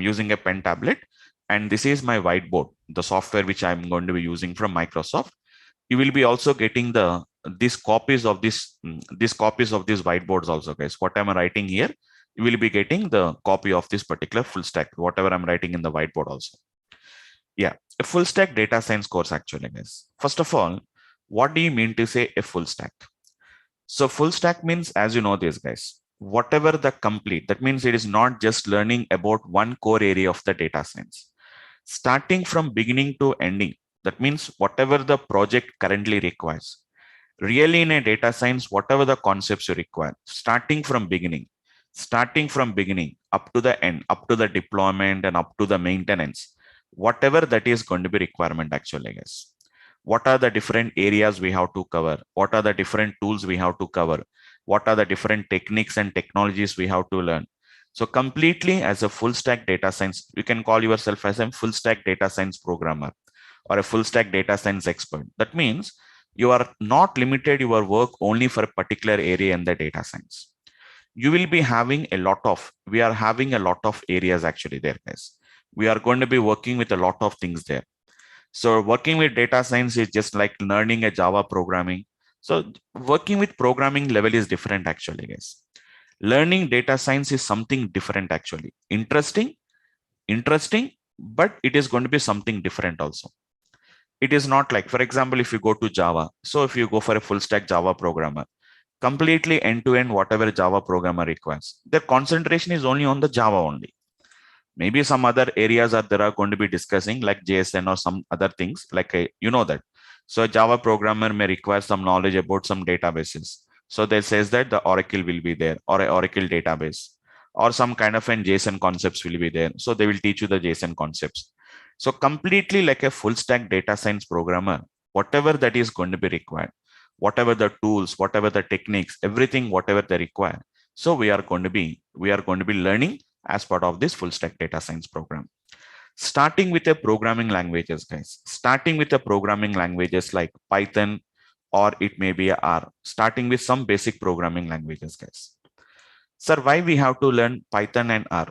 using a pen tablet, and this is my whiteboard, the software which I'm going to be using from Microsoft. You will be also getting these copies of these copies of these whiteboards also, guys. What I'm writing here, you will be getting the copy of this particular full stack, whatever I'm writing in the whiteboard also. Yeah, a full stack data science course actually, guys. First of all, what do you mean to say a full stack? So full stack means, as you know this, guys, whatever the complete, that means it is not just learning about one core area of the data science. Starting from beginning to ending, that means whatever the project currently requires. Really in a data science, whatever the concepts you require, starting from beginning up to the end, up to the deployment and up to the maintenance, whatever that is going to be requirement actually, guys. What are the different areas we have to cover? What are the different tools we have to cover? What are the different techniques and technologies we have to learn? So completely as a full stack data science, you can call yourself as a full stack data science programmer or a full stack data science expert. That means you are not limited your work only for a particular area in the data science. You will be having we are having a lot of areas actually there, guys. We are going to be working with a lot of things there. So working with data science is just like learning a Java programming. So working with programming level is different actually, guys. Learning data science is something different actually. Interesting, but it is going to be something different also. It is not like, for example, if you go to Java, so if you go for a full stack Java programmer, completely end to end, whatever Java programmer requires, their concentration is only on the Java only. Maybe some other areas are there are going to be discussing like JSN or some other things like you know that. So a Java programmer may require some knowledge about some databases. So they says that the Oracle will be there or a Oracle database or some kind of an JSON concepts will be there. So they will teach you the JSON concepts. So completely like a full stack data science programmer, whatever that is going to be required, whatever the tools, whatever the techniques, everything, whatever they require. So we are going to be learning as part of this full stack data science program. Starting with a programming languages, guys. Starting with the programming languages like Python or it may be R. Starting with some basic programming languages, guys. Sir, why we have to learn Python and R?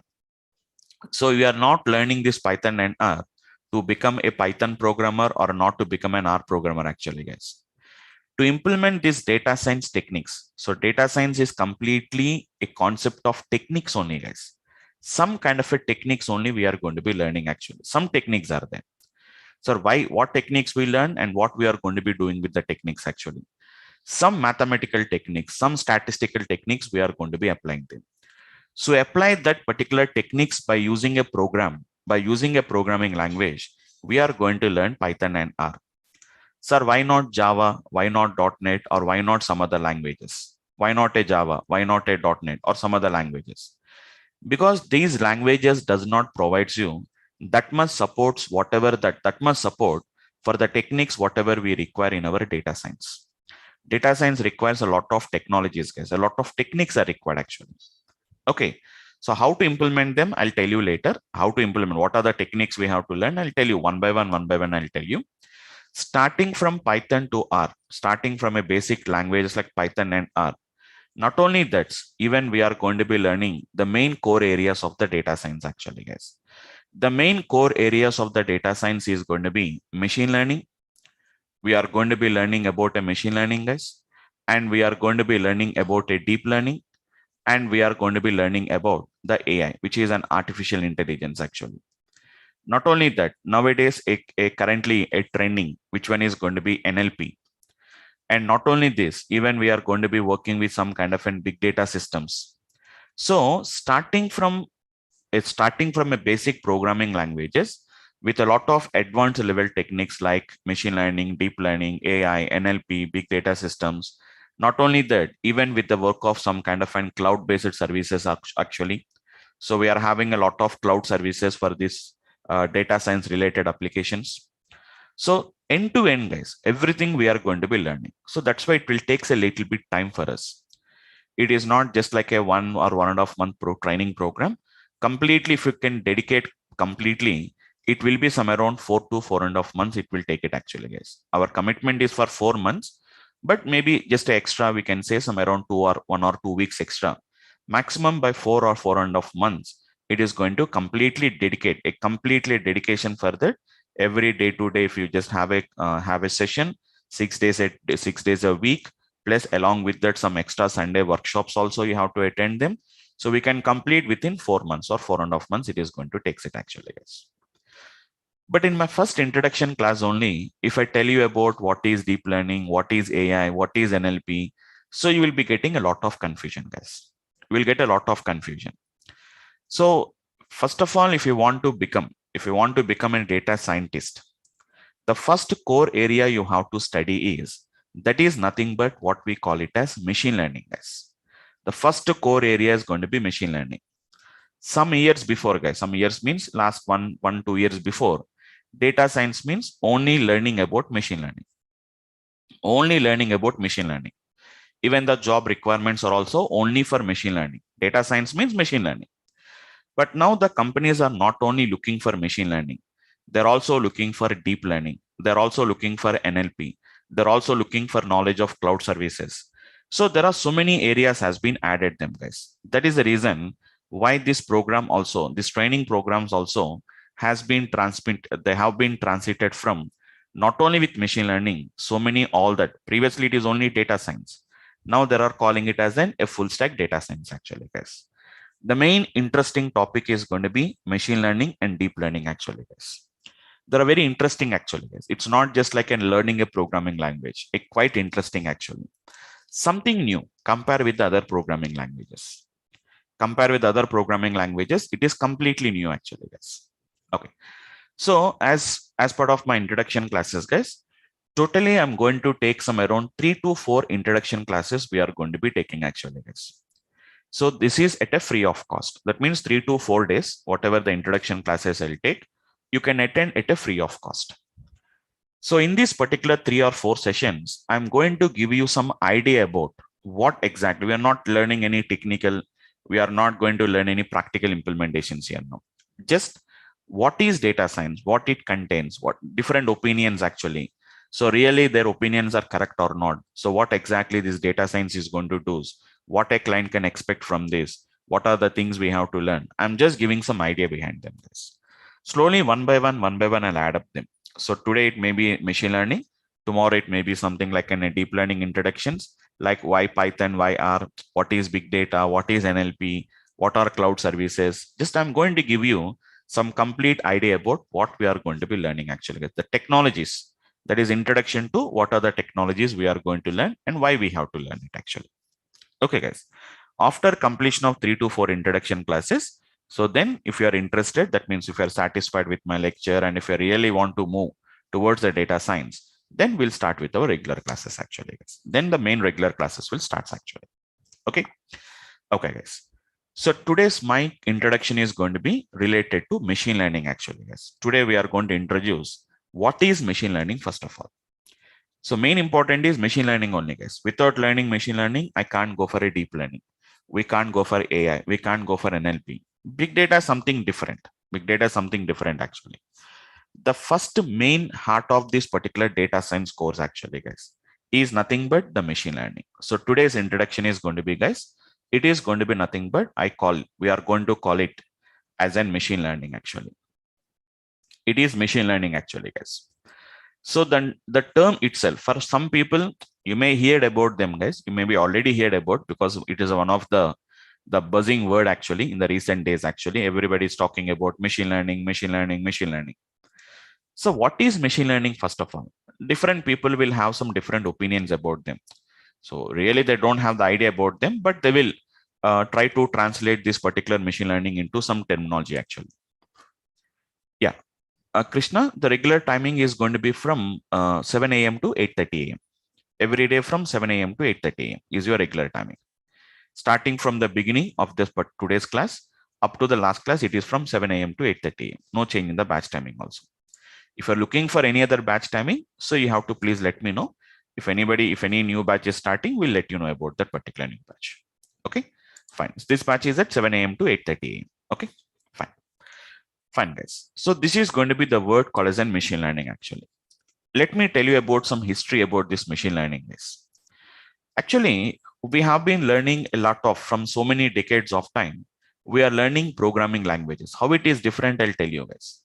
So we are not learning this Python and R to become a Python programmer or not to become an R programmer actually, guys. To implement these data science techniques. So data science is completely a concept of techniques only, guys. Some kind of a techniques only we are going to be learning actually. Some techniques are there. So what techniques we learn and what we are going to be doing with the techniques actually. Some mathematical techniques, some statistical techniques we are going to be applying them. So apply that particular techniques by using a program, by using a programming language, we are going to learn Python and R. Sir, why not Java? Why not .NET? Or why not some other languages? Why not a Java? Why not a .NET or some other languages? Because these languages does not provide you that much supports whatever that much support for the techniques whatever we require in our data science. Data science requires a lot of technologies, guys. A lot of techniques are required actually. Okay, so how to implement them, I'll tell you later. How to implement, what are the techniques we have to learn, I'll tell you one by one, I'll tell you. Starting from Python to R, starting from a basic languages like Python and R. Not only that, even we are going to be learning the main core areas of the data science actually, guys. The main core areas of the data science is going to be machine learning. We are going to be learning about a machine learning, guys. And we are going to be learning about a deep learning. And we are going to be learning about the AI, which is an artificial intelligence actually. Not only that, nowadays, currently a trending, which one is going to be NLP. And not only this, even we are going to be working with some kind of an big data systems. So starting from a basic programming languages with a lot of advanced level techniques like machine learning, deep learning, AI, NLP, big data systems. Not only that, even with the work of some kind of an cloud-based services actually. So we are having a lot of cloud services for this data science related applications. So end to end, guys, everything we are going to be learning. So that's why it will take a little bit time for us. It is not just like a 1 or 1.5 month training program. Completely, if you can dedicate completely, it will be somewhere around 4 to 4.5 months. It will take it actually, guys. Our commitment is for 4 months, but maybe just extra, we can say somewhere around 1 or 2 weeks extra. Maximum by 4 or 4.5 months, it is going to completely dedicate a completely dedication for that. Every day to day, if you just have a session, 6 days 6 days a week, plus along with that some extra Sunday workshops also you have to attend them. So we can complete within 4 months or 4.5 months. It is going to take it actually, guys. But in my first introduction class only, if I tell you about what is deep learning, what is AI, what is NLP, so you will be getting a lot of confusion, guys. You will get a lot of confusion. So first of all, if you want to become a data scientist, the first core area you have to study that is nothing but what we call it as machine learning, guys. The first core area is going to be machine learning. Some years before, guys, some years means last 2 years before, data science means only learning about machine learning. Only learning about machine learning. Even the job requirements are also only for machine learning. Data science means machine learning. But now the companies are not only looking for machine learning, they're also looking for deep learning. They're also looking for NLP. They're also looking for knowledge of cloud services. So there are so many areas has been added them, guys. That is the reason why this program also, these training programs also has been they have been transited from not only with machine learning, so many all that. Previously, it is only data science. Now they are calling it as a full stack data science actually, guys. The main interesting topic is going to be machine learning and deep learning actually, guys. They're very interesting actually, guys. It's not just like learning a programming language. It's quite interesting actually. Something new compare with the other programming languages. Compare with other programming languages, it is completely new actually, guys. Okay. So as part of my introduction classes, guys, totally I'm going to take some around 3 to 4 introduction classes we are going to be taking actually, guys. So this is at a free of cost. That means 3 to 4 days, whatever the introduction classes I'll take, you can attend at a free of cost. So in this particular 3 or 4 sessions, I'm going to give you some idea about what exactly, we are not learning any technical, we are not going to learn any practical implementations here now. Just what is data science, what it contains, what different opinions actually. So really their opinions are correct or not. So what exactly this data science is going to do, what a client can expect from this, what are the things we have to learn. I'm just giving some idea behind them. This slowly one by one, I'll add up them. So today it may be machine learning. Tomorrow it may be something like a deep learning introductions, like why Python, why R, what is big data, what is NLP, what are cloud services. Just I'm going to give you some complete idea about what we are going to be learning actually. The technologies, that is introduction to what are the technologies we are going to learn and why we have to learn it actually. Okay, guys. After completion of 3 to 4 introduction classes, so then if you are interested, that means if you are satisfied with my lecture and if you really want to move towards the data science, then we'll start with our regular classes actually, guys. Then the main regular classes will start actually. Okay. Okay, guys. So today's my introduction is going to be related to machine learning actually, guys. Today we are going to introduce what is machine learning first of all. So main important is machine learning only, guys. Without learning machine learning, I can't go for a deep learning. We can't go for AI. We can't go for NLP. Big data is something different. Big data is something different actually. The first main heart of this particular data science course actually, guys, is nothing but the machine learning. So today's introduction is going to be, guys, it is going to be nothing but we are going to call it as an machine learning actually. It is machine learning actually, guys. So then the term itself, for some people, you may hear about them, guys. You may be already heard about because it is one of the buzzing word actually in the recent days. Actually, everybody is talking about machine learning, machine learning, machine learning. So what is machine learning? First of all, different people will have some different opinions about them. So really, they don't have the idea about them, but they will try to translate this particular machine learning into some terminology actually. Yeah. Krishna, the regular timing is going to be from 7 a.m. to 8:30 a.m. Every day from 7 a.m. to 8:30 a.m. is your regular timing. Starting from the beginning of this today's class up to the last class, it is from 7 a.m. to 8:30 a.m. No change in the batch timing also. If you're looking for any other batch timing, so you have to please let me know. If any new batch is starting, we'll let you know about that particular new batch. Okay, fine. So this batch is at 7 a.m. to 8:30 a.m. Okay, fine. Fine, guys. So this is going to be the word called as machine learning actually. Let me tell you about some history about this machine learning, guys. Actually, we have been learning a lot from so many decades of time. we are learning programming languages. How it is different, I'll tell you guys.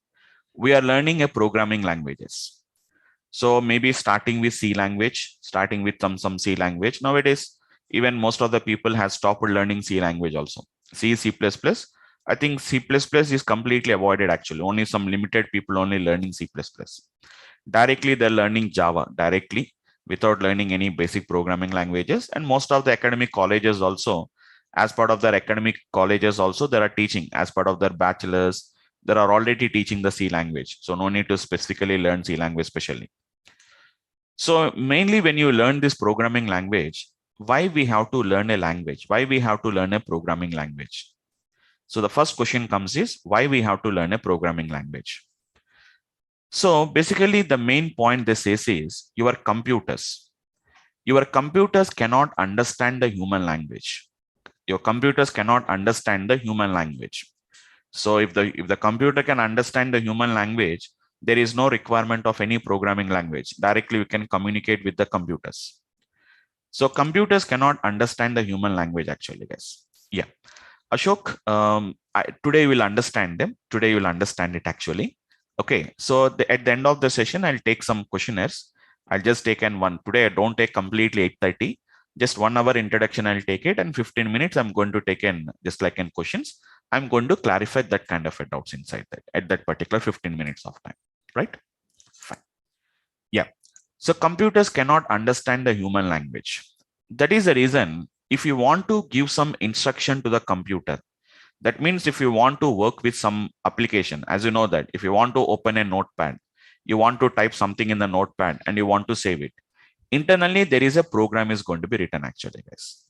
We are learning a programming languages. So maybe starting with C language, starting with some C language. Nowadays, even most of the people have stopped learning C language also. C, C++. I think C++ is completely avoided actually. Only some limited people only learning C++. Directly, they're learning Java directly without learning any basic programming languages. And most of the academic colleges also, as part of their academic colleges also, they are teaching as part of their bachelor's. They are already teaching the C language. So no need to specifically learn C language specially. So mainly when you learn this programming language, why we have to learn a language? Why we have to learn a programming language? So the first question comes is why we have to learn a programming language? So basically the main point this is your computers. Your computers cannot understand the human language. Your computers cannot understand the human language. So if the computer can understand the human language, there is no requirement of any programming language. Directly we can communicate with the computers. So computers cannot understand the human language actually, guys. Yeah. Ashok, today we'll understand them. Today you'll understand it actually. Okay. So at the end of the session, I'll take some questionnaires. I'll just take one. Today I don't take completely 8:30. Just 1 hour introduction, I'll take it. And 15 minutes, I'm going to take just like in questions. I'm going to clarify that kind of a doubts inside that at that particular 15 minutes of time. Right? Fine. Yeah. So computers cannot understand the human language. That is the reason if you want to give some instruction to the computer, that means if you want to work with some application, as you know that if you want to open a notepad, you want to type something in the notepad and you want to save it. Internally, there is a program is going to be written actually, guys.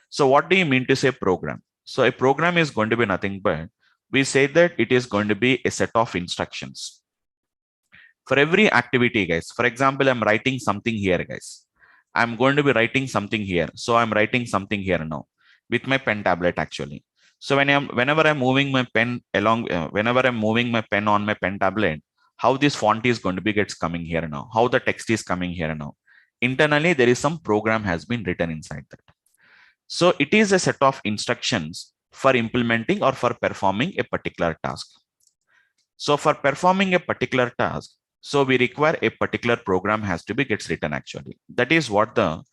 So what do you mean to say program? So a program is going to be nothing but we say that it is going to be a set of instructions. For every activity, guys, for example, I'm writing something here, guys. I'm going to be writing something here. So I'm writing something here now with my pen tablet actually. So whenever I'm moving my pen along, whenever I'm moving my pen on my pen tablet, how this font is going to be gets coming here now, how the text is coming here now. Internally, there is some program has been written inside that. So it is a set of instructions for implementing or for performing a particular task. So for performing a particular task, so we require a particular program has to be gets written actually. That is what the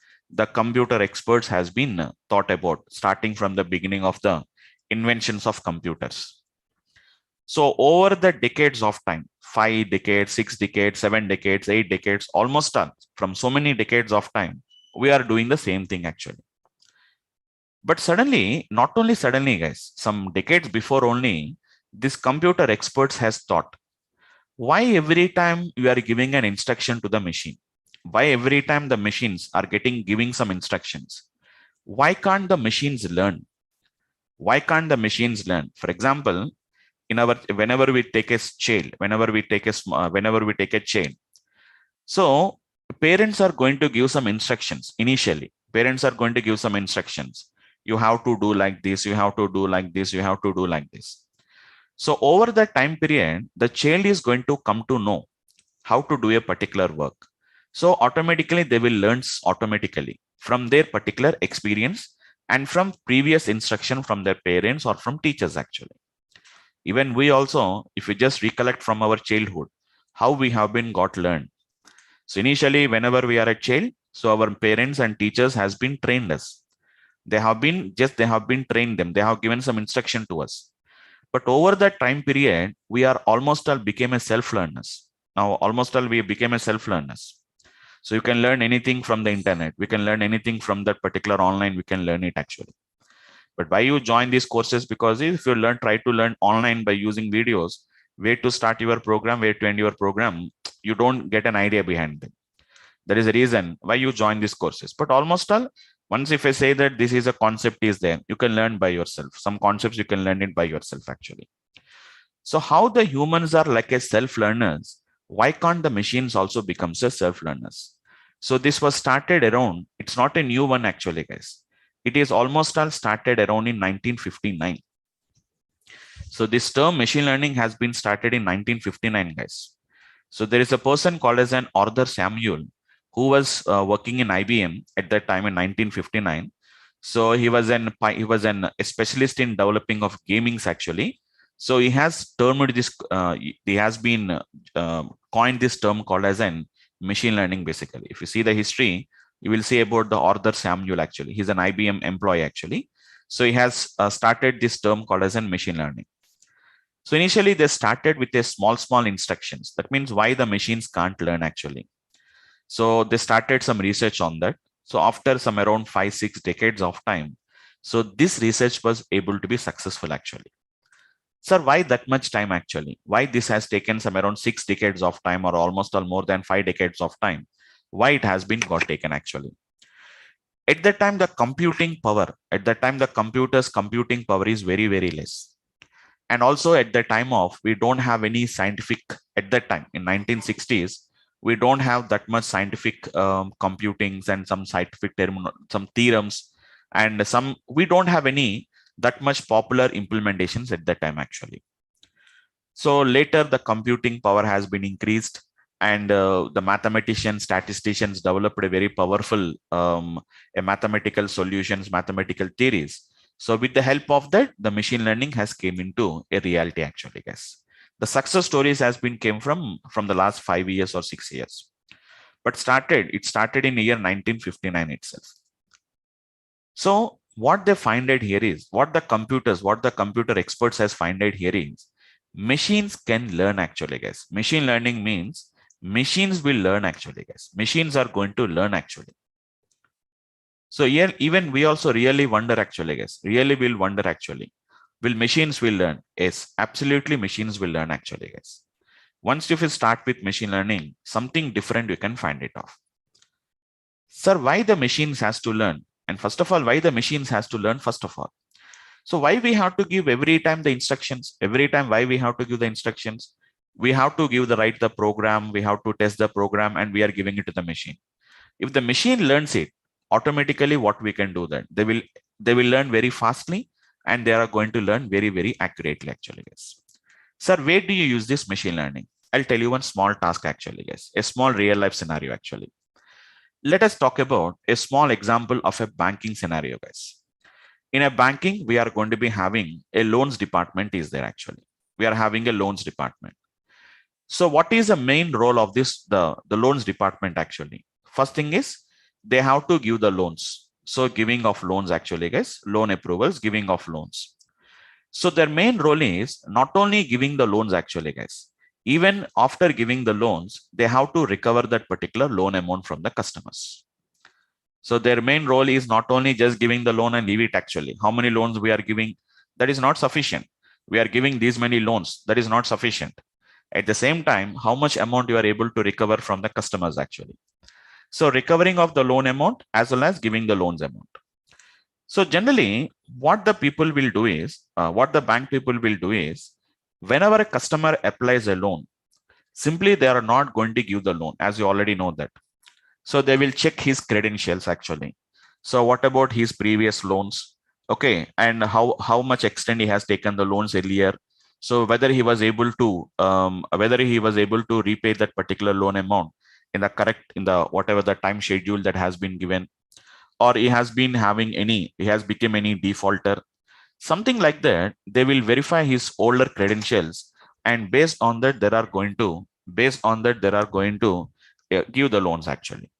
computer experts has been thought about starting from the beginning of the inventions of computers. So over the decades of time, 5 decades, 6 decades, 7 decades, 8 decades, almost done from so many decades of time, we are doing the same thing actually. But suddenly, not only suddenly, guys, some decades before only, this computer experts has thought, why every time you are giving an instruction to the machine? Why every time the machines are giving some instructions? Why can't the machines learn? Why can't the machines learn? For example, whenever we take a child, whenever we take a child, so parents are going to give some instructions initially. Parents are going to give some instructions. You have to do like this. You have to do like this. You have to do like this. So over the time period, the child is going to come to know how to do a particular work. So automatically they will learn automatically from their particular experience and from previous instruction from their parents or from teachers actually. Even we also, if we just recollect from our childhood, how we have been got learned. So initially, whenever we are a child, so our parents and teachers has been trained us. They have been trained them. They have given some instruction to us. But over that time period, we are almost all became a self-learners. Now, almost all we became a self-learners. So you can learn anything from the internet. We can learn anything from that particular online. We can learn it actually. But why you join these courses? Because if you try to learn online by using videos, where to start your program, where to end your program, you don't get an idea behind them. There is a reason why you join these courses. But almost all, once if I say that this is a concept is there, you can learn by yourself. Some concepts you can learn it by yourself actually. So how the humans are like a self-learners, why can't the machines also become a self-learners? So this was started around, it's not a new one actually, guys. It is almost all started around in 1959. So this term machine learning has been started in 1959, guys. So there is a person called as an Arthur Samuel who was working in IBM at that time in 1959. So he was a specialist in developing of gamings actually. So he has termed this. He has been coined this term called as an machine learning. Basically, if you see the history, you will see about the Arthur Samuel. Actually, he's an IBM employee actually. So he has started this term called as an machine learning. So initially they started with a small instructions. That means why the machines can't learn actually. So they started some research on that. So after some around 5-6 decades of time, so this research was able to be successful actually. Sir, why that much time actually? Why this has taken some around 6 decades of time or almost or more than 5 decades of time? Why it has been got taken actually? At that time, the computing power, at that time, the computer's computing power is very less. And also at the time of, we don't have any scientific, at that time in 1960s, we don't have that much scientific computings and some scientific some theorems and some, we don't have any that much popular implementations at that time actually. So later the computing power has been increased and the mathematicians, statisticians developed a very powerful a mathematical solutions, mathematical theories. So with the help of that, the machine learning has came into a reality actually, guys. The success stories has been came from the last 5 years or 6 years. But it started in the year 1959 itself. So what they find out here is, what the computer experts has find out here is, machines can learn actually, guys. Machine learning means machines will learn actually, guys. Machines are going to learn actually. So here, even we also really wonder actually, guys. Really will wonder actually. Will machines will learn? Yes, absolutely machines will learn actually, guys. Once you will start with machine learning, something different you can find it off. Sir, why the machines has to learn? And first of all, why the machines has to learn first of all? So why we have to give every time the instructions? Every time why we have to give the instructions? We have to give the program, we have to test the program, and we are giving it to the machine. If the machine learns it, automatically what we can do that? They will learn very fastly and they are going to learn very accurately actually, guys. Sir, where do you use this machine learning? I'll tell you one small task actually, guys. A small real life scenario actually. Let us talk about a small example of a banking scenario, guys. In a banking, we are going to be having a loans department is there actually. We are having a loans department. So what is the main role of the loans department actually? First thing is they have to give the loans. So giving of loans actually, guys, loan approvals, giving of loans. So their main role is not only giving the loans actually, guys. Even after giving the loans, they have to recover that particular loan amount from the customers. So their main role is not only just giving the loan and leave it actually. How many loans we are giving? That is not sufficient. We are giving these many loans. That is not sufficient. At the same time, how much amount you are able to recover from the customers actually. So recovering of the loan amount as well as giving the loans amount. So generally, what the people will do is, what the bank people will do is, whenever a customer applies a loan, simply they are not going to give the loan, as you already know that. So they will check his credentials actually. So what about his previous loans? Okay, and how much extent he has taken the loans earlier. So whether he was able to repay that particular loan amount in the whatever the time schedule that has been given, or he has become any defaulter, something like that. They will verify his older credentials, and based on that they are going to give the loans actually.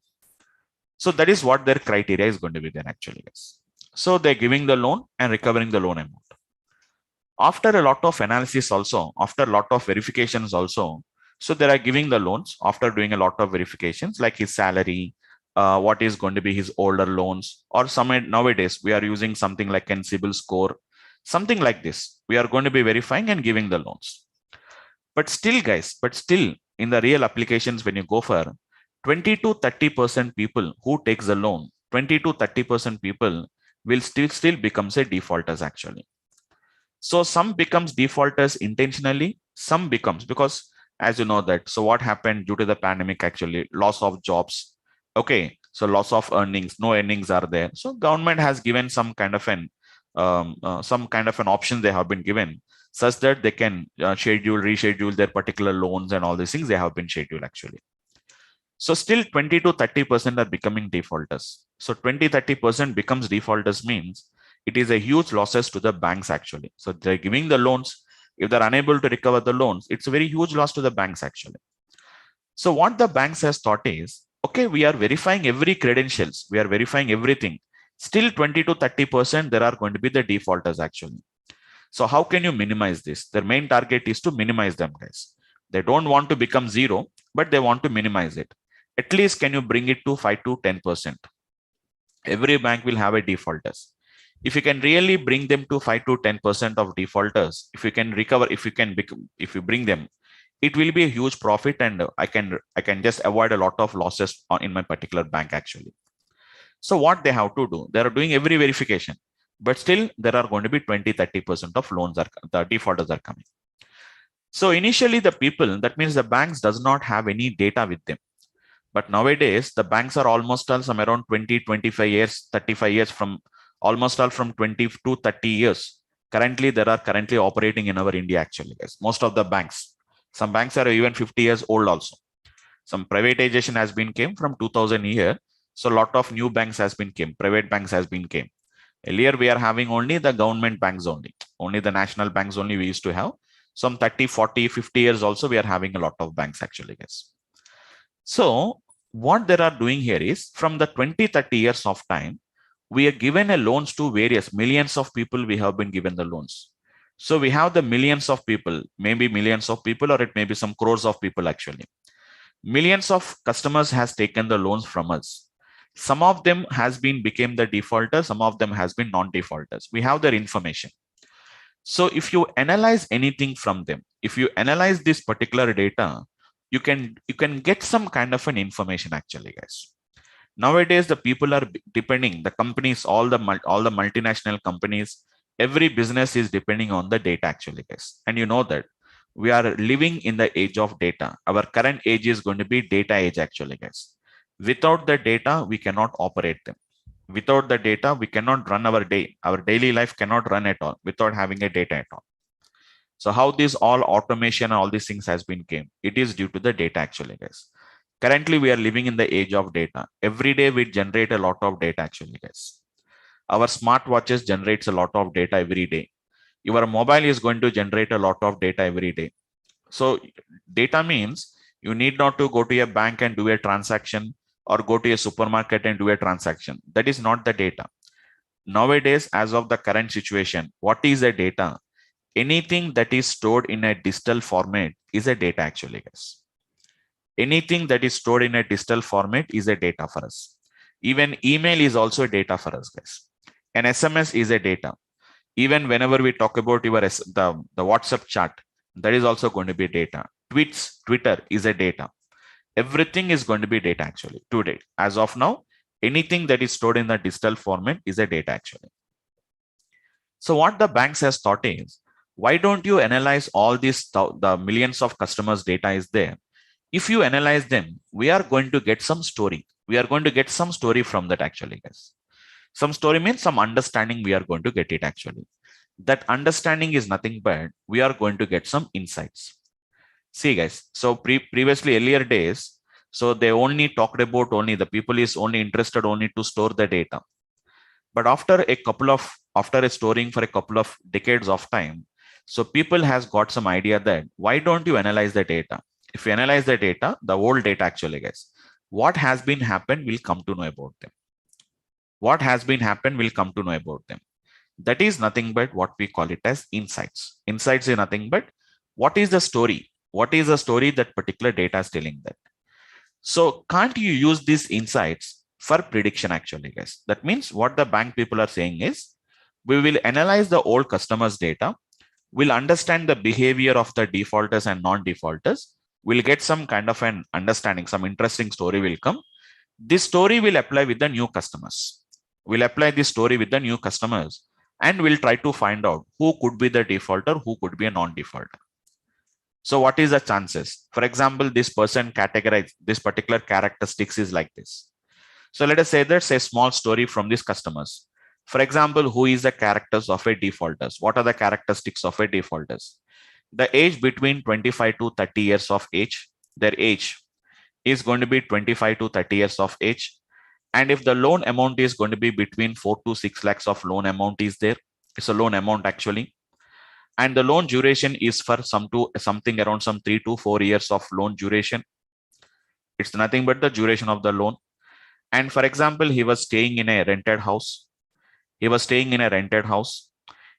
So that is what their criteria is going to be then actually, guys. So they're giving the loan and recovering the loan amount. After a lot of analysis also, after a lot of verifications also, so they are giving the loans after doing a lot of verifications like his salary, what is going to be his older loans, or some nowadays we are using something like an CIBIL score, something like this. We are going to be verifying and giving the loans. But still, guys, in the real applications, when you go for 20 to 30% people who takes the loan, 20 to 30% people will still becomes a defaulters actually. So some becomes defaulters intentionally, some becomes because, as you know that, so what happened due to the pandemic actually, loss of jobs. Okay, so loss of earnings, no earnings are there. So government has given some kind of an option they have been given, such that they can reschedule their particular loans and all these things they have been scheduled actually. So still 20 to 30% are becoming defaulters. So 20-30% becomes defaulters means it is a huge losses to the banks actually. So they're giving the loans. If they're unable to recover the loans, it's a very huge loss to the banks actually. So what the banks has thought is, okay, we are verifying every credentials. We are verifying everything. Still 20 to 30% there are going to be the defaulters actually. So how can you minimize this? Their main target is to minimize them, guys. They don't want to become zero, but they want to minimize it. At least can you bring it to 5 to 10%? Every bank will have a defaulters. If you can really bring them to 5 to 10% of defaulters, if you can recover, if you bring them, it will be a huge profit, and I can just avoid a lot of losses in my particular bank actually. So what they have to do, they are doing every verification, but still there are going to be 20-30% of loans are the defaulters are coming. So initially the people, that means the banks does not have any data with them. But nowadays the banks are almost all some around 20, 25 years, 35 years from almost all from 20 to 30 years. Currently, there are currently operating in our India actually, guys. Most of the banks, some banks are even 50 years old also. Some privatization has been came from 2000 year. So a lot of new banks has been came, private banks has been came. Earlier, we are having only the government banks only the national banks only we used to have. Some 30, 40, 50 years also, we are having a lot of banks actually, guys. So what they are doing here is from the 20, 30 years of time, we are given a loans to various millions of people we have been given the loans. So we have the millions of people, maybe millions of people, or it may be some crores of people actually. Millions of customers has taken the loans from us. Some of them has been became the defaulter, some of them has been non-defaulters. We have their information. So if you analyze anything from them, if you analyze this particular data, you can get some kind of an information actually, guys. Nowadays, the people are depending, the companies, all the multinational companies, every business is depending on the data actually, guys. And you know that we are living in the age of data. Our current age is going to be data age actually, guys. Without the data, we cannot operate them. Without the data, we cannot run our day. Our daily life cannot run at all without having a data at all. So how this all automation and all these things has been came? It is due to the data actually, guys. Currently, we are living in the age of data. Every day we generate a lot of data actually, guys. Our smartwatches generates a lot of data every day. Your mobile is going to generate a lot of data every day. So data means you need not to go to a bank and do a transaction or go to a supermarket and do a transaction. That is not the data. Nowadays, as of the current situation, what is the data? Anything that is stored in a digital format is a data actually, guys. Anything that is stored in a digital format is a data for us. Even email is also a data for us, guys. An SMS is a data. Even whenever we talk about the WhatsApp chat, that is also going to be data. Twitter is a data. Everything is going to be data actually today. As of now, anything that is stored in the digital format is a data actually. So what the banks has thought is, why don't you analyze all these, the millions of customers data is there? If you analyze them, we are going to get some story. We are going to get some story from that actually, guys. Some story means some understanding we are going to get it actually. That understanding is nothing but we are going to get some insights. See, guys, so previously earlier days, so they only talked about only the people is only interested only to store the data. But after storing for a couple of decades of time, so people has got some idea that why don't you analyze the data? If you analyze the data, the old data actually, guys, what has been happened will come to know about them. What has been happened will come to know about them. That is nothing but what we call it as insights. Insights is nothing but what is the story? What is the story that particular data is telling that? So can't you use these insights for prediction actually, guys? That means what the bank people are saying is, we will analyze the old customers data, we'll understand the behavior of the defaulters and non-defaulters, we'll get some kind of an understanding, some interesting story will come. This story will apply with the new customers. We'll apply this story with the new customers and we'll try to find out who could be the defaulter, who could be a non-defaulter. So what is the chances? For example, this person categorized this particular characteristics is like this. So let us say that's a small story from these customers. For example, who is the characters of a defaulters? What are the characteristics of a defaulters? The age between 25 to 30 years of age, their age. is going to be 25 to 30 years of age. And if the loan amount is going to be between 4 to 6 lakhs of loan amount is there, it's a loan amount actually. And the loan duration is for something around some 3 to 4 years of loan duration. It's nothing but the duration of the loan. And for example, he was staying in a rented house. He was staying in a rented house.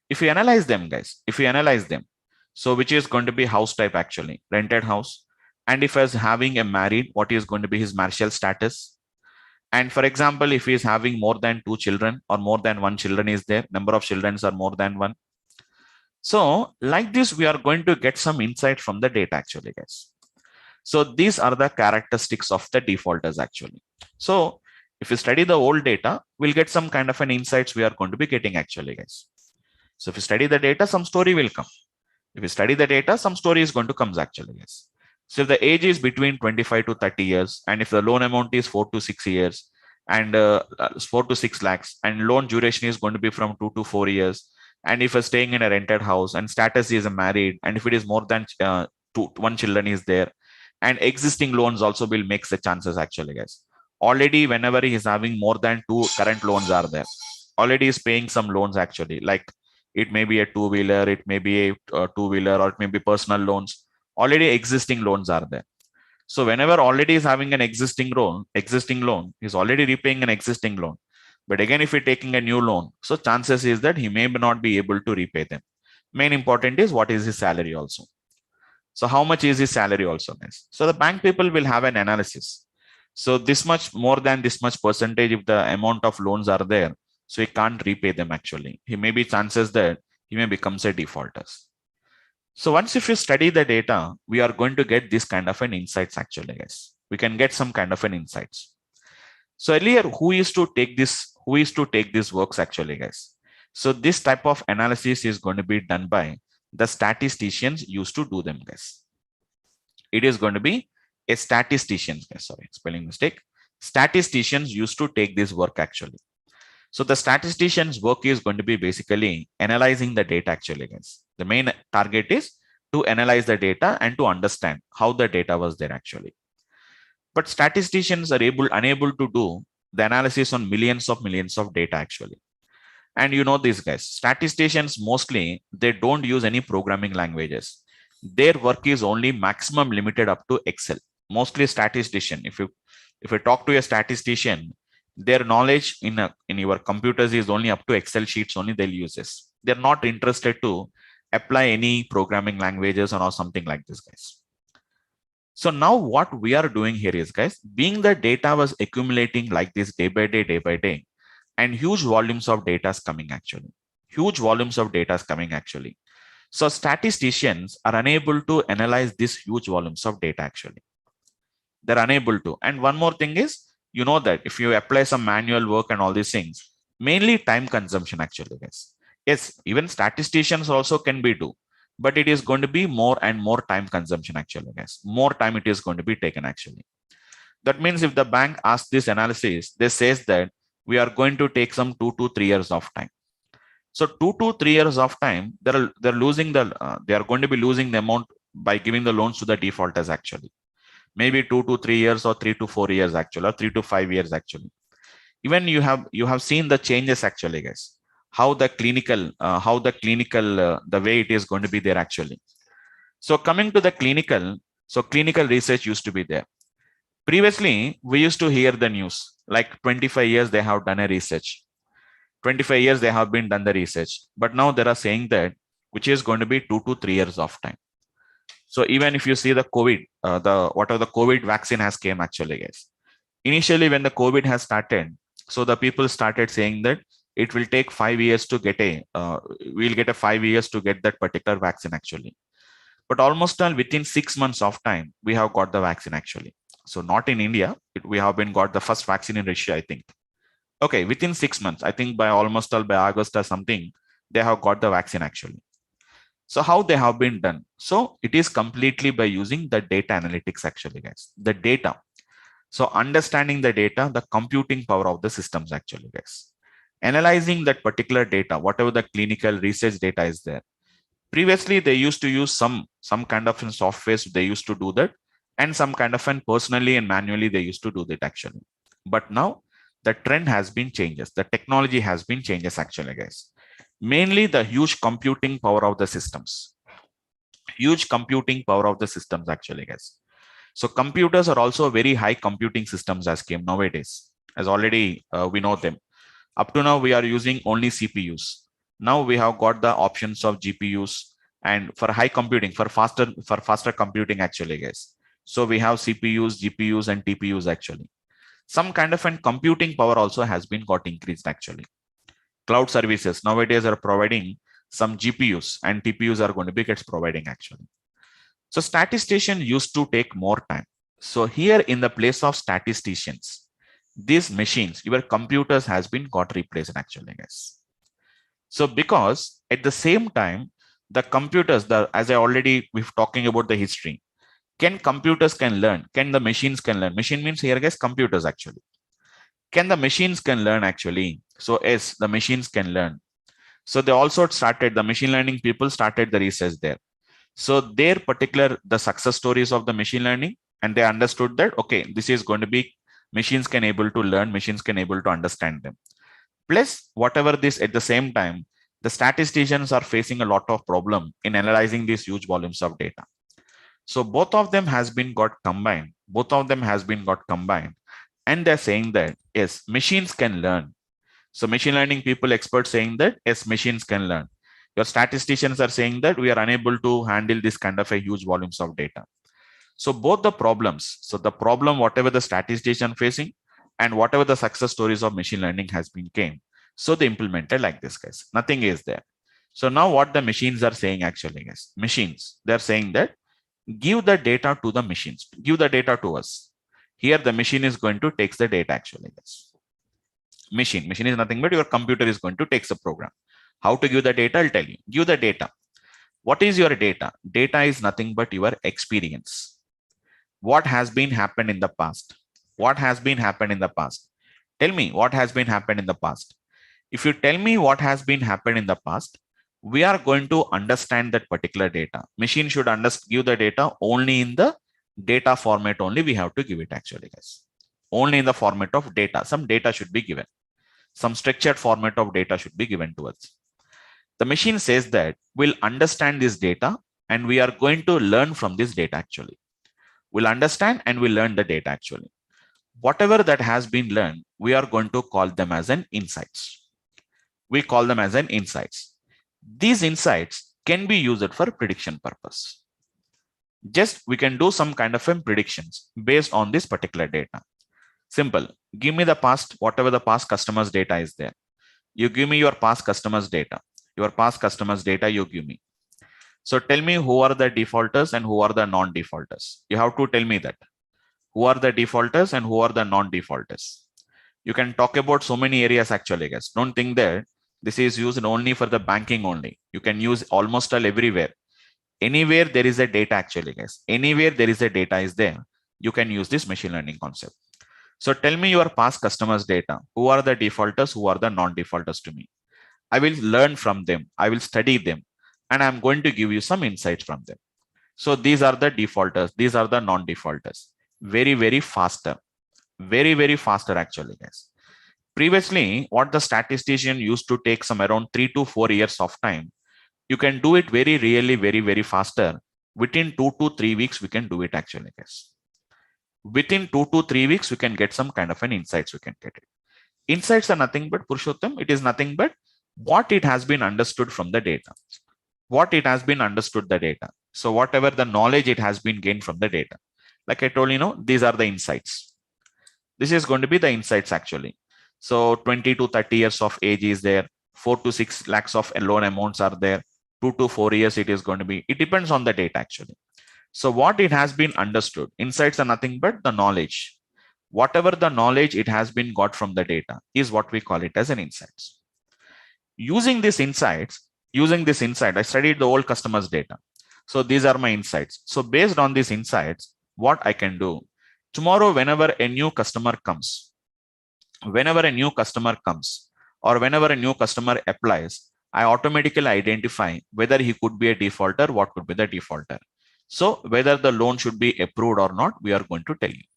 If you analyze them, guys, if you analyze them, so which is going to be house type actually, rented house. And if he's having a married, what is going to be his marital status? And for example, if he is having more than 2 children or more than 1 children is there, number of children are more than 1. So like this, we are going to get some insight from the data actually, guys. So these are the characteristics of the defaulters actually. So if you study the old data, we'll get some kind of an insights we are going to be getting actually, guys. So if you study the data, some story will come. If you study the data, some story is going to come actually, guys. So if the age is between 25 to 30 years, and if the loan amount is 4 to 6 years, and 4 to 6 lakhs, and loan duration is going to be from 2 to 4 years, and if you're staying in a rented house, and status is married, and if it is more than 1 children is there, and existing loans also will make the chances actually, guys. Already, whenever he is having more than 2 current loans are there, already is paying some loans actually, like it may be a two-wheeler, it may be a two-wheeler, or it may be personal loans. Already existing loans are there. So whenever already is having an existing loan, he's already repaying an existing loan. But again, if you're taking a new loan, so chances is that he may not be able to repay them. Main important is what is his salary also. So how much is his salary also, guys? So the bank people will have an analysis. So this much more than this much percentage, if the amount of loans are there, so he can't repay them actually. He may be chances that he may become a defaulter. So once if you study the data, we are going to get this kind of an insights actually, guys. We can get some kind of an insights. So earlier, who used to take this works actually, guys? So this type of analysis is going to be done by the statisticians used to do them, guys. It is going to be a statistician, guys. Sorry, spelling mistake. Statisticians used to take this work actually. So the statistician's work is going to be basically analyzing the data actually, guys. The main target is to analyze the data and to understand how the data was there actually. But statisticians are unable to do the analysis on millions of data actually. And you know these guys, statisticians mostly, they don't use any programming languages. Their work is only maximum limited up to Excel. Mostly statistician, if you talk to a statistician, their knowledge in your computers is only up to Excel sheets only they'll use this. They're not interested to apply any programming languages or something like this, guys. So now what we are doing here is, guys, being the data was accumulating like this day by day, and huge volumes of data is coming actually. So statisticians are unable to analyze these huge volumes of data actually. They're unable to. And one more thing is, you know that if you apply some manual work and all these things, mainly time consumption actually, guys. Yes, even statisticians also can be do, but it is going to be more and more time consumption actually, guys. More time it is going to be taken actually. That means if the bank asks this analysis, they says that we are going to take some 2 to 3 years of time. So 2 to 3 years of time, they are going to be losing the amount by giving the loans to the defaulters actually. Maybe 2 to 3 years or 3 to 4 years actually, or 3 to 5 years actually. Even you have seen the changes actually, guys. How the clinical, the way it is going to be there actually. So coming to the clinical, so clinical research used to be there. Previously, we used to hear the news like 25 years they have done a research. 25 years they have been done the research. But now they are saying that which is going to be 2 to 3 years of time. So even if you see the COVID, the COVID vaccine has came actually, guys. Initially, when the COVID has started, so the people started saying that it will take 5 years to get we'll get a 5 years to get that particular vaccine actually. But almost within 6 months of time, we have got the vaccine actually. So not in India, we have been got the first vaccine in Russia, I think. Okay, within 6 months, I think by August or something, they have got the vaccine actually. So how they have been done? So it is completely by using the data analytics actually, guys. The data. So understanding the data, the computing power of the systems actually, guys. Analyzing that particular data, whatever the clinical research data is there. Previously, they used to use some kind of software. They used to do that. and some kind of an personally and manually they used to do that actually. But now the trend has been changes. The technology has been changes actually, guys. Mainly the huge computing power of the systems. Huge computing power of the systems actually, guys. So computers are also very high computing systems as came nowadays. As already we know them. Up to now we are using only CPUs. Now we have got the options of GPUs and for high computing, for faster computing actually, guys. So we have CPUs, GPUs, and TPUs actually. Some kind of an computing power also has been got increased actually. Cloud services nowadays are providing some GPUs and TPUs are going to be gets providing actually. So statistician used to take more time. So here in the place of statisticians, these machines, your computers has been got replaced actually, guys. So because at the same time, the computers, as I already we've talking about the history, can computers can learn? Can the machines can learn? Machine means here, guys, computers actually. Can the machines can learn actually? So yes, the machines can learn. So they also started, the machine learning people started the research there. So their particular, the success stories of the machine learning, and they understood that, okay, this is going to be machines can able to learn, machines can able to understand them. Plus, whatever this at the same time, the statisticians are facing a lot of problem in analyzing these huge volumes of data. So both of them has been got combined. Both of them has been got combined. And they're saying that, yes, machines can learn. So machine learning people, experts saying that, yes, machines can learn. Your statisticians are saying that we are unable to handle this kind of a huge volumes of data. So both the problems, so the problem, whatever the statistician facing and whatever the success stories of machine learning has been came. So they implemented like this, guys. Nothing is there. So now what the machines are saying actually, guys, machines, they're saying that give the data to the machines, give the data to us. Here the machine is going to take the data actually, guys. Machine is nothing but your computer is going to take the program. How to give the data? I'll tell you. Give the data. What is your data? Data is nothing but your experience. What has been happened in the past? What has been happened in the past? Tell me what has been happened in the past. If you tell me what has been happened in the past, we are going to understand that particular data. Machine should give the data only in the data format only. We have to give it actually, guys. Only in the format of data. Some data should be given. Some structured format of data should be given to us. The machine says that we'll understand this data and we are going to learn from this data actually. We'll understand and we'll learn the data actually. Whatever that has been learned, we are going to call them as an insights. We call them as an insights. These insights can be used for prediction purpose. Just we can do some kind of predictions based on this particular data. Simple. Give me the past, whatever the past customers data is there. You give me your past customers data. Your past customers data you give me. So tell me who are the defaulters and who are the non-defaulters. You have to tell me that. Who are the defaulters and who are the non-defaulters. You can talk about so many areas actually, guys. Don't think that this is used only for the banking only. You can use almost all everywhere. Anywhere there is a data actually, guys. Anywhere there is a data is there, you can use this machine learning concept. So tell me your past customers data. Who are the defaulters? Who are the non-defaulters to me? I will learn from them. I will study them. And I'm going to give you some insights from them. So these are the defaulters. These are the non-defaulters. Very, very faster. Very, very faster actually, guys. Previously, what the statistician used to take some around 3 to 4 years of time. You can do it very, really, very, very faster. Within 2 to 3 weeks, we can do it actually, guys. Within 2 to 3 weeks, we can get some kind of an insights. We can get it. Insights are nothing but Purushottam. It is nothing but what it has been understood from the data. What it has been understood the data. So whatever the knowledge it has been gained from the data. Like I told you, these are the insights. This is going to be the insights actually. So 20 to 30 years of age is there. 4 to 6 lakhs of loan amounts are there. 2 to 4 years it is going to be. It depends on the data actually. So what it has been understood, insights are nothing but the knowledge. Whatever the knowledge it has been got from the data is what we call it as an insights. Using this insight, I studied the old customers data. So these are my insights. So based on these insights, what I can do tomorrow, whenever a new customer comes, or whenever a new customer applies, I automatically identify whether he could be a defaulter, what could be the defaulter. So whether the loan should be approved or not, we are going to tell you.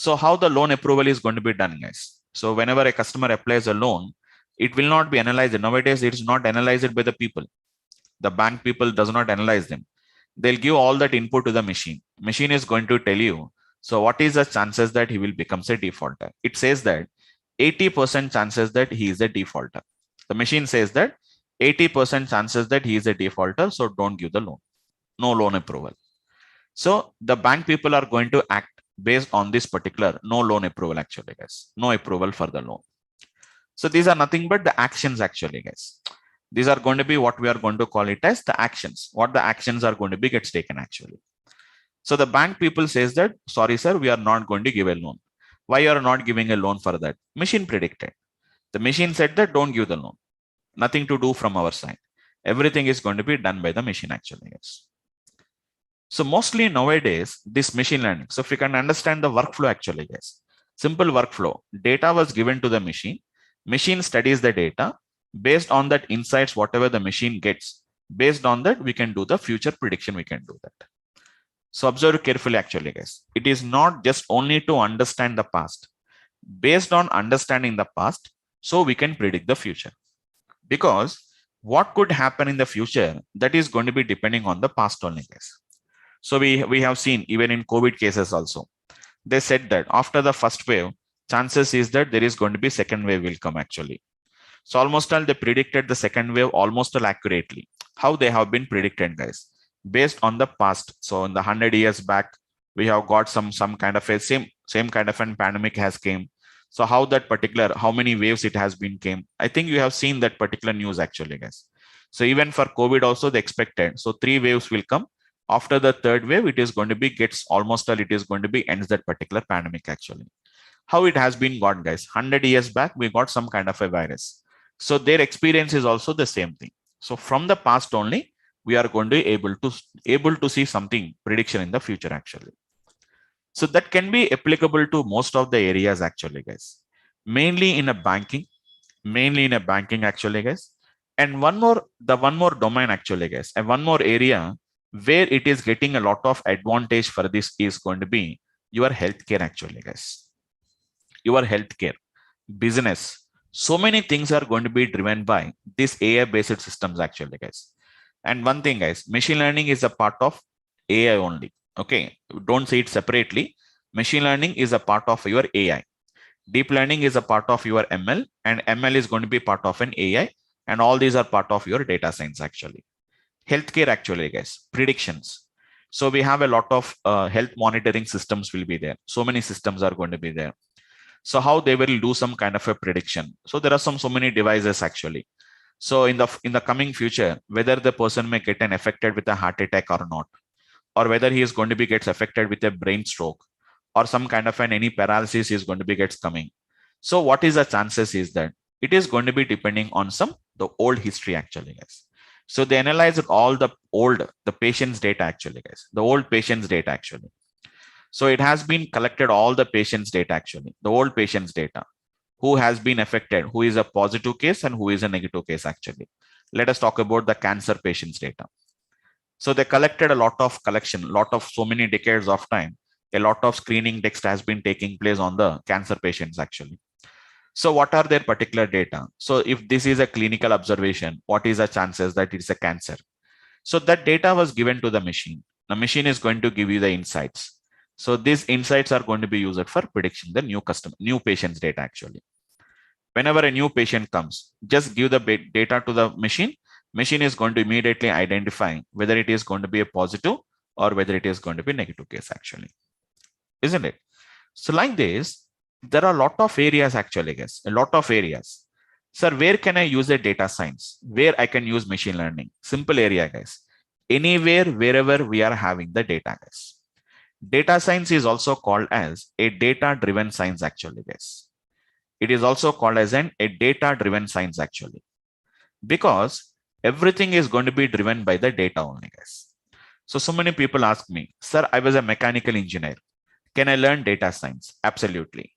So how the loan approval is going to be done, guys? So whenever a customer applies a loan, it will not be analyzed. Nowadays, it is not analyzed by the people. The bank people does not analyze them. They'll give all that input to the machine. Machine is going to tell you, so what is the chances that he will become a defaulter? It says that 80% chances that he is a defaulter. The machine says that 80% chances that he is a defaulter, so don't give the loan. No loan approval. So the bank people are going to act based on this particular no loan approval actually, guys. No approval for the loan. So these are nothing but the actions actually, guys. These are going to be what we are going to call it as the actions. What the actions are going to be gets taken actually. So the bank people says that, sorry, sir, we are not going to give a loan. Why you are not giving a loan for that? Machine predicted. The machine said that don't give the loan. Nothing to do from our side. Everything is going to be done by the machine actually, guys. So mostly nowadays, this machine learning. So if you can understand the workflow actually, guys. Simple workflow. Data was given to the machine. Machine studies the data. Based on that insights, whatever the machine gets, based on that, we can do the future prediction. We can do that. So observe carefully actually, guys. It is not just only to understand the past. Based on understanding the past, so we can predict the future. Because what could happen in the future, that is going to be depending on the past only, guys. So we have seen even in COVID cases also, they said that after the first wave, chances is that there is going to be second wave will come actually. So almost all they predicted the second wave almost all accurately. How they have been predicted, guys, based on the past. So in the 100 years back, we have got some kind of a same kind of an pandemic has came. So how that particular, how many waves it has been came. I think you have seen that particular news actually, guys. So even for COVID also they expected. So 3 waves will come. After the third wave, it is going to be gets almost all it is going to be ends that particular pandemic actually. How it has been got, guys. 100 years back, we got some kind of a virus. So their experience is also the same thing. So from the past only, we are going to be able to see something prediction in the future actually. So that can be applicable to most of the areas actually, guys. Mainly in a banking actually, guys. And one more domain actually, guys, and one more area where it is getting a lot of advantage for this is going to be your healthcare actually, guys. Your healthcare, business. So many things are going to be driven by this AI-based systems actually, guys. And one thing, guys, machine learning is a part of AI only. Okay, don't see it separately. Machine learning is a part of your AI. Deep learning is a part of your ML, and ML is going to be part of an AI, and all these are part of your data science actually. Healthcare actually, guys, predictions. So we have a lot of health monitoring systems will be there. So many systems are going to be there. So how they will do some kind of a prediction. So there are so many devices actually. So in the coming future, whether the person may get affected with a heart attack or not, or whether he is going to be gets affected with a brain stroke, or some kind of any paralysis is going to be gets coming. So what is the chances is that it is going to be depending on the old history actually, guys. So they analyzed all the patient's data actually, guys, the old patient's data actually. So it has been collected all the patient's data actually, the old patient's data, who has been affected, who is a positive case and who is a negative case actually. Let us talk about the cancer patient's data. So they collected a lot of so many decades of time. A lot of screening text has been taking place on the cancer patients actually. So what are their particular data? So if this is a clinical observation, what is the chances that it's a cancer? So that data was given to the machine. The machine is going to give you the insights. So these insights are going to be used for prediction the new patient's data actually. Whenever a new patient comes, just give the data to the machine. Machine is going to immediately identify whether it is going to be a positive or whether it is going to be negative case actually. Isn't it? So like this, there are a lot of areas actually, guys, a lot of areas. Sir, where can I use a data science? Where I can use machine learning? Simple area, guys. Anywhere, wherever we are having the data, guys. Data science is also called as a data-driven science actually, guys. It is also called as a data-driven science actually. Because everything is going to be driven by the data only, guys. So many people ask me, sir, I was a mechanical engineer. Can I learn data science? Absolutely.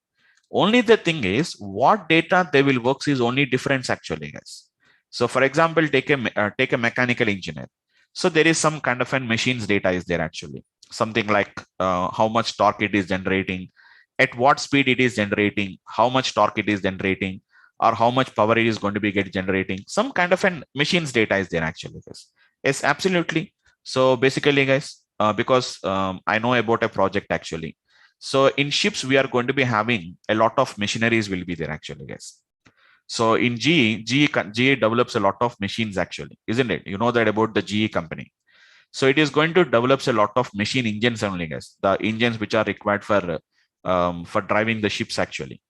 Only the thing is, what data they will work is only difference actually, guys. So for example, take a mechanical engineer. So there is some kind of a machine's data is there actually. Something like how much torque it is generating, at what speed it is generating, how much torque it is generating, or how much power it is going to be get generating. Some kind of an machine's data is there actually, guys. Yes, absolutely. So basically, guys, because I know about a project actually. So in ships, we are going to be having a lot of machineries will be there actually, guys. So in GE develops a lot of machines actually, isn't it? You know that about the GE company. So it is going to develop a lot of machine engines only, guys. The engines which are required for driving the ships actually.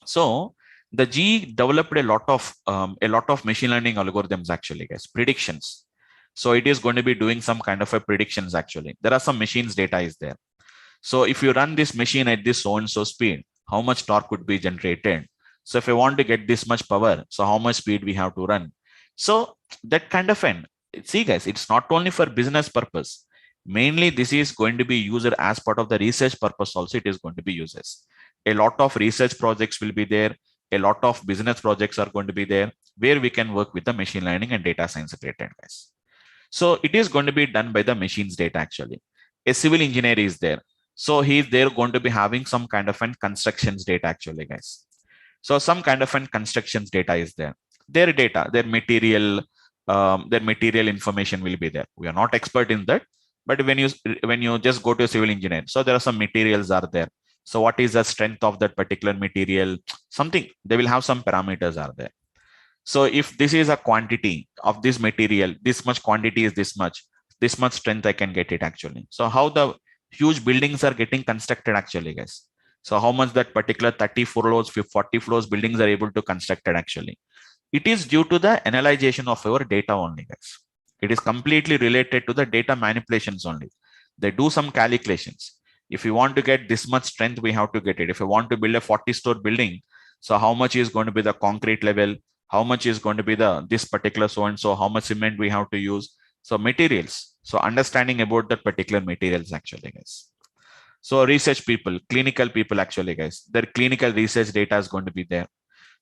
So the GE developed a lot of machine learning algorithms actually, guys, predictions. So it is going to be doing some kind of a predictions actually. There are some machines data is there. So if you run this machine at this so and so speed, how much torque could be generated? So if I want to get this much power, so how much speed we have to run? So that kind of an, see guys, it's not only for business purpose. Mainly this is going to be used as part of the research purpose also it is going to be used. A lot of research projects will be there. A lot of business projects are going to be there where we can work with the machine learning and data science related guys. So it is going to be done by the machine's data actually. A civil engineer is there. So they're going to be having some kind of an constructions data actually, guys. So some kind of an constructions data is there. Their data, their material information will be there. We are not expert in that, but when you just go to a civil engineer, so there are some materials are there. So what is the strength of that particular material? Something they will have some parameters are there. So if this is a quantity of this material, this much quantity is this much strength I can get it actually. So how the huge buildings are getting constructed actually, guys. So how much that particular 30 floors, 40 floors buildings are able to construct it actually. It is due to the analyzation of our data only, guys. It is completely related to the data manipulations only. They do some calculations. If you want to get this much strength, we have to get it. If you want to build a 40-store building, so how much is going to be the concrete level? How much is going to be the this particular so and so? How much cement we have to use? So materials. So understanding about that particular materials actually, guys. So research people, clinical people actually, guys. Their clinical research data is going to be there.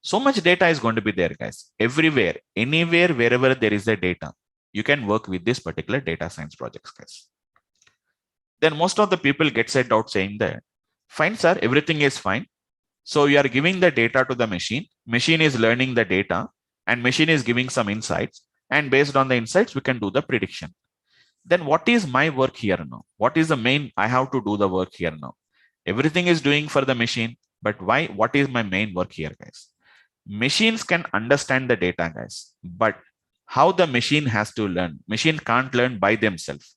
So much data is going to be there, guys. Everywhere, anywhere, wherever there is a data, you can work with this particular data science projects, guys. Then most of the people get set out saying that, fine, sir, everything is fine. So you are giving the data to the machine is learning the data, and machine is giving some insights. And based on the insights, we can do the prediction. Then what is my work here now? What is the main, I have to do the work here now. Everything is doing for the machine, but why? What is my main work here, guys? Machines can understand the data, guys, but how the machine has to learn? Machine can't learn by themselves.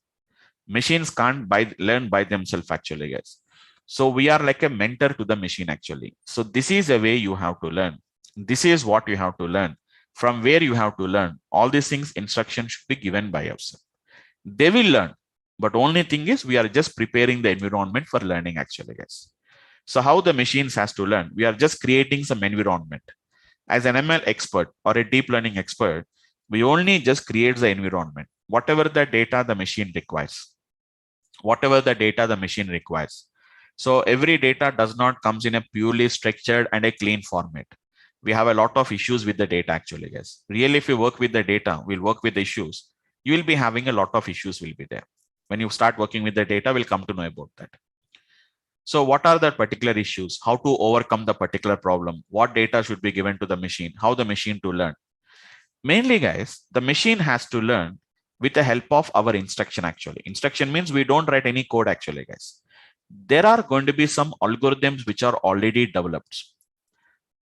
Machines can't learn by themselves actually, guys. So we are like a mentor to the machine actually. So this is a way you have to learn. This is what you have to learn. From where you have to learn. All these things, instructions should be given by us. They will learn. But only thing is we are just preparing the environment for learning actually, guys. So how the machines has to learn? We are just creating some environment. As an ML expert or a deep learning expert, we only just create the environment. Whatever the data the machine requires. Whatever the data the machine requires. So every data does not comes in a purely structured and a clean format. We have a lot of issues with the data actually, guys. Really, if you work with the data, we'll work with the issues. You will be having a lot of issues will be there. When you start working with the data, we'll come to know about that. So what are the particular issues? How to overcome the particular problem? What data should be given to the machine? How the machine to learn? Mainly, guys, the machine has to learn with the help of our instruction actually. Instruction means we don't write any code actually, guys. There are going to be some algorithms which are already developed.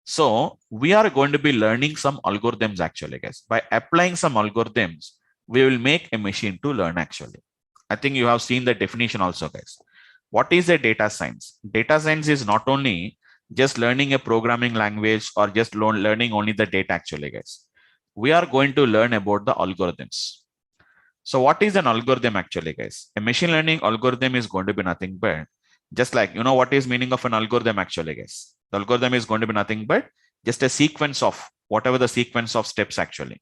So we are going to be learning some algorithms actually, guys. By applying some algorithms, we will make a machine to learn actually. I think you have seen the definition also, guys. What is a data science? Data science is not only just learning a programming language or just learning only the data actually, guys. We are going to learn about the algorithms. So what is an algorithm actually, guys? A machine learning algorithm is going to be nothing but just like, you know, what is meaning of an algorithm actually, guys? The algorithm is going to be nothing but just a sequence of whatever the sequence of steps actually.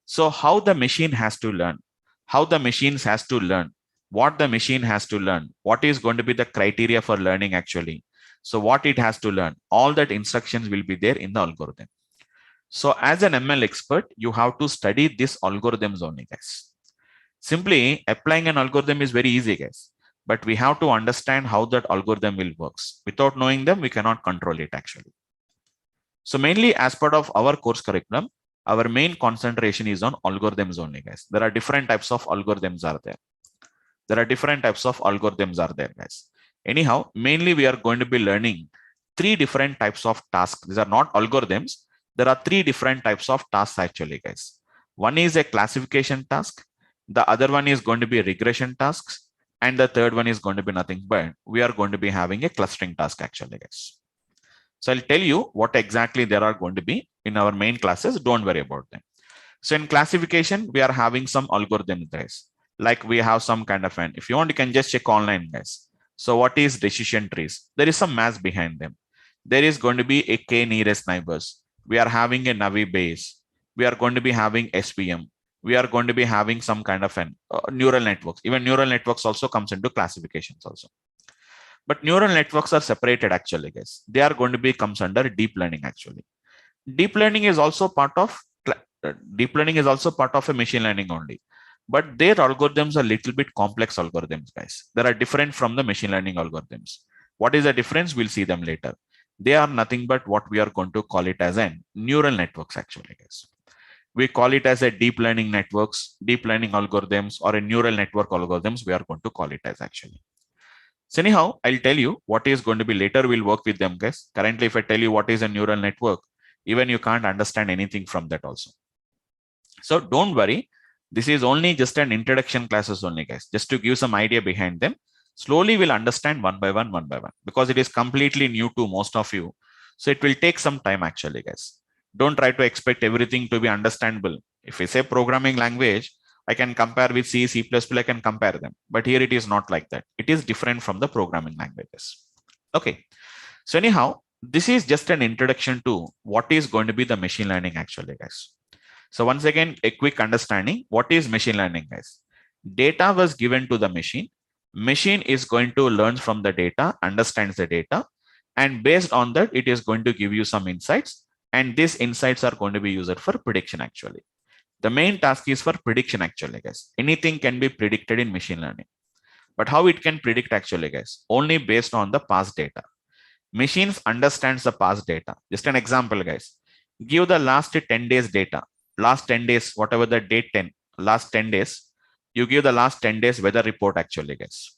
So how the machine has to learn, how the machines has to learn, what the machine has to learn, what is going to be the criteria for learning actually. So what it has to learn, all that instructions will be there in the algorithm. So as an ML expert, you have to study these algorithms only, guys. Simply applying an algorithm is very easy, guys. But we have to understand how that algorithm will works. Without knowing them, we cannot control it actually. So mainly as part of our course curriculum, our main concentration is on algorithms only, guys. There are different types of algorithms are there. Guys. Anyhow, mainly we are going to be learning three different types of tasks. These are not algorithms. There are three different types of tasks actually, guys. One is a classification task. The other one is going to be regression tasks. And the third one is going to be nothing but we are going to be having a clustering task actually, guys. So I'll tell you what exactly there are going to be in our main classes. Don't worry about them. So in classification, we are having some algorithms, guys. Like we have some kind of an, if you want, you can just check online, guys. So what is decision trees? There is some math behind them. There is going to be a k nearest neighbors. We are having a Navi base. We are going to be having SVM. We are going to be having some kind of an neural networks. Even neural networks also comes into classifications also. But neural networks are separated actually, guys. They are going to be comes under deep learning actually. Deep learning is also part of a machine learning only. But their algorithms are little bit complex algorithms, guys. They are different from the machine learning algorithms. What is the difference? We'll see them later. They are nothing but what we are going to call it as an neural networks actually, guys. We call it as a deep learning networks, deep learning algorithms, or a neural network algorithms. We are going to call it as actually. So anyhow, I'll tell you what is going to be later. We'll work with them, guys. Currently, if I tell you what is a neural network, even you can't understand anything from that also. So don't worry. This is only just an introduction classes only, guys, just to give some idea behind them. Slowly we'll understand one by one, because it is completely new to most of you. So it will take some time actually, guys. Don't try to expect everything to be understandable. If we say programming language, I can compare with C, C++, I can compare them. But here it is not like that. It is different from the programming languages. Okay. So anyhow, this is just an introduction to what is going to be the machine learning actually, guys. So once again, a quick understanding. What is machine learning, guys? Data was given to the machine. Machine is going to learn from the data, understands the data. And based on that, it is going to give you some insights. And these insights are going to be used for prediction actually. The main task is for prediction actually, guys. Anything can be predicted in machine learning. But how it can predict actually, guys? Only based on the past data. Machines understands the past data. Just an example, guys. Give the last 10 days data. Last 10 days, whatever the date 10, last 10 days, you give the last 10 days weather report actually, guys.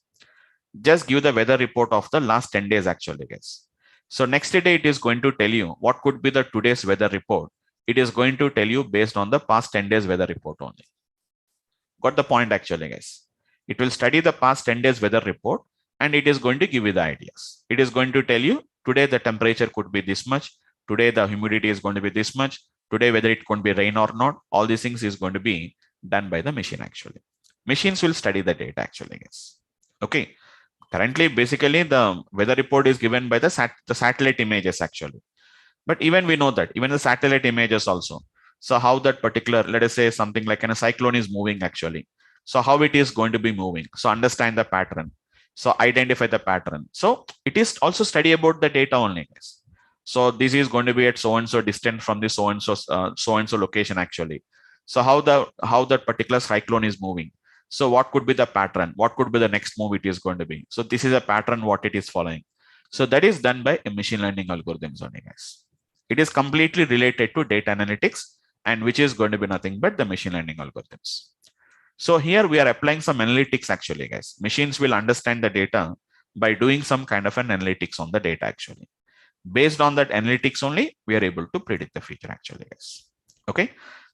Just give the weather report of the last 10 days actually, guys. So next day, it is going to tell you what could be the today's weather report. It is going to tell you based on the past 10 days weather report only. Got the point actually, guys. It will study the past 10 days weather report and it is going to give you the ideas. It is going to tell you today the temperature could be this much. Today the humidity is going to be this much. Today whether it could be rain or not. All these things is going to be done by the machine actually. Machines will study the data actually, guys. Okay. Currently, basically the weather report is given by the satellite images actually. But even we know that even the satellite images also. So how that particular, let us say something like a cyclone is moving actually. So how it is going to be moving. So understand the pattern. So identify the pattern. So it is also study about the data only, guys. So this is going to be at so-and-so distance from the so-and-so location actually. So how that particular cyclone is moving. So what could be the pattern? What could be the next move it is going to be? So this is a pattern what it is following. So that is done by a machine learning algorithms only, guys. It is completely related to data analytics and which is going to be nothing but the machine learning algorithms. So here we are applying some analytics actually, guys. Machines will understand the data by doing some kind of an analytics on the data actually. Based on that analytics only, we are able to predict the future actually, guys. Okay.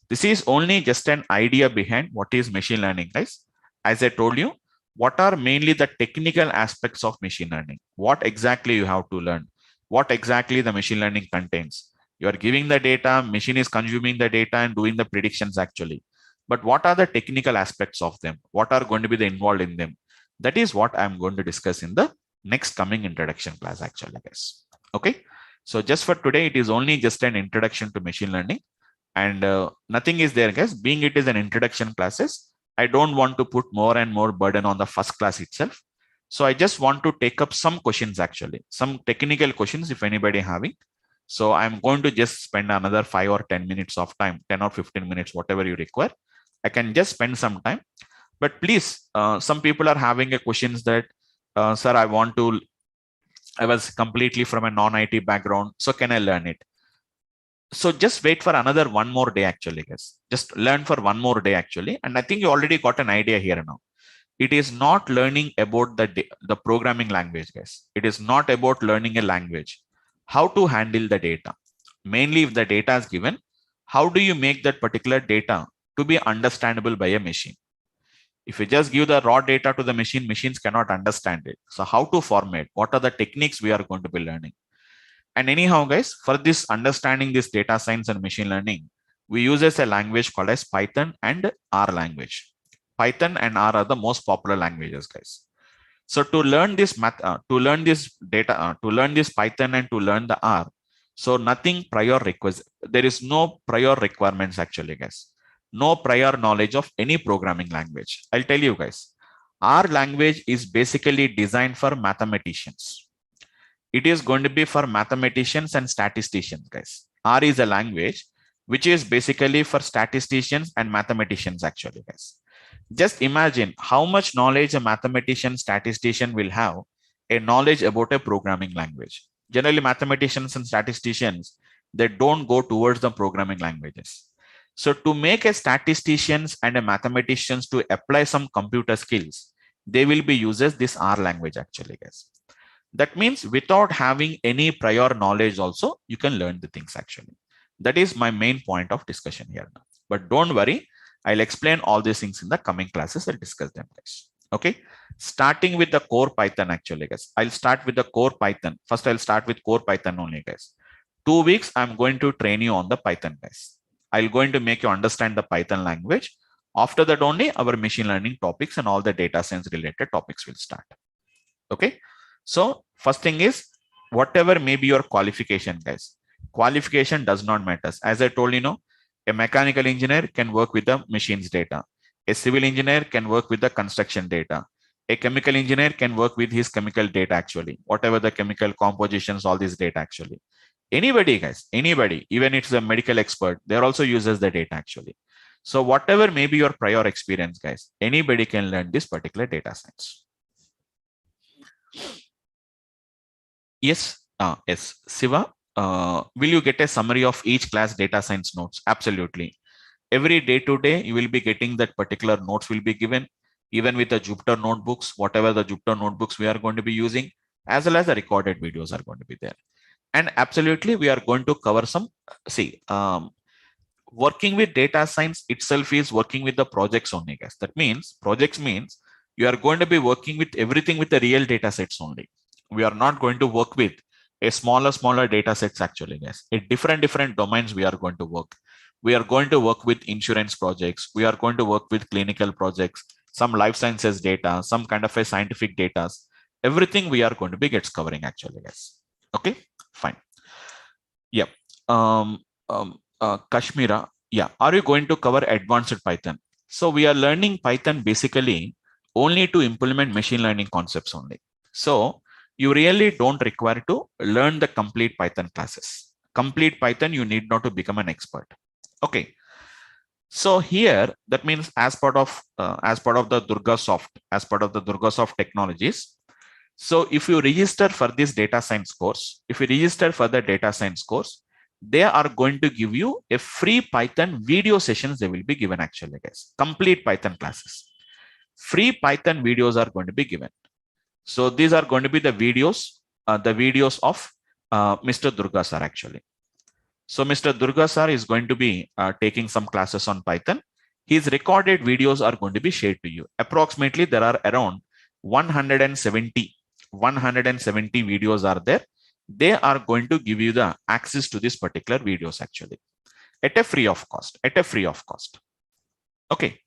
This is only just an idea behind what is machine learning, guys. As I told you, what are mainly the technical aspects of machine learning? What exactly you have to learn? What exactly the machine learning contains? You are giving the data, machine is consuming the data and doing the predictions actually. But what are the technical aspects of them? What are going to be the involved in them? That is what I'm going to discuss in the next coming introduction class actually, guys. Okay. So just for today, it is only just an introduction to machine learning. And nothing is there, guys. Being it is an introduction classes, I don't want to put more and more burden on the first class itself. So I just want to take up some questions actually, some technical questions if anybody having. So I'm going to just spend another 5 or 10 minutes of time, 10 or 15 minutes, whatever you require. I can just spend some time. But please, some people are having a questions that, sir, I was completely from a non-IT background, so can I learn it? So just wait for another one more day actually, guys. Just learn for one more day actually. And I think you already got an idea here now. It is not learning about the programming language, guys. It is not about learning a language. How to handle the data. Mainly if the data is given, how do you make that particular data to be understandable by a machine? If you just give the raw data to the machine, machines cannot understand it. So how to format? What are the techniques we are going to be learning? And anyhow, guys, for this understanding this data science and machine learning, we use a language called as Python and R language. Python and R are the most popular languages, guys. So to learn this to learn this data, to learn this Python and to learn the R, so nothing prior request. There is no prior requirements actually, guys. No prior knowledge of any programming language. I'll tell you guys, R language is basically designed for mathematicians. It is going to be for mathematicians and statisticians, guys. R is a language which is basically for statisticians and mathematicians actually, guys. Just imagine how much knowledge a mathematician, statistician will have a knowledge about a programming language. Generally, mathematicians and statisticians, they don't go towards the programming languages. So to make a statisticians and a mathematicians to apply some computer skills, they will be uses this R language actually, guys. That means without having any prior knowledge also, you can learn the things actually. That is my main point of discussion here now. But don't worry, I'll explain all these things in the coming classes. I'll discuss them, guys. Okay. Starting with the core Python actually, guys. I'll start with the core Python. First, I'll start with core Python only, guys. 2 weeks, I'm going to train you on the Python, guys. I'm going to make you understand the Python language. After that only, our machine learning topics and all the data science related topics will start. Okay. So first thing is, whatever may be your qualification, guys. Qualification does not matter. As I told you, a mechanical engineer can work with the machines data. A civil engineer can work with the construction data. A chemical engineer can work with his chemical data actually. Whatever the chemical compositions, all this data actually. Anybody, guys, anybody, even if it's a medical expert, they also uses the data actually. So whatever may be your prior experience, guys, anybody can learn this particular data science. Yes, yes, Siva. Will you get a summary of each class data science notes? Absolutely. Every day to day, you will be getting that particular notes will be given, even with the Jupyter notebooks, whatever the Jupyter notebooks we are going to be using, as well as the recorded videos are going to be there. And absolutely, we are going to cover some, working with data science itself is working with the projects only, guys. That means projects means you are going to be working with everything with the real data sets only. We are not going to work with a smaller data sets actually, guys. In different domains we are going to work. We are going to work with insurance projects. We are going to work with clinical projects, some life sciences data, some kind of a scientific data. Everything we are going to be gets covering actually, guys. Okay, fine. Yeah. Kashmira, yeah. Are you going to cover advanced Python? So we are learning Python basically only to implement machine learning concepts only. So you really don't require to learn the complete Python classes. Complete Python, you need not to become an expert. Okay. So here, that means as part of the Durga Soft technologies. So if you register for this data science course, they are going to give you a free Python video sessions. They will be given actually, guys. Complete Python classes. Free Python videos are going to be given. So these are going to be the videos of Mr. Durga sir actually. So Mr. Durga sir is going to be taking some classes on Python. His recorded videos are going to be shared to you. Approximately there are around 170 videos are there. They are going to give you the access to this particular videos actually at a free of cost. Okay,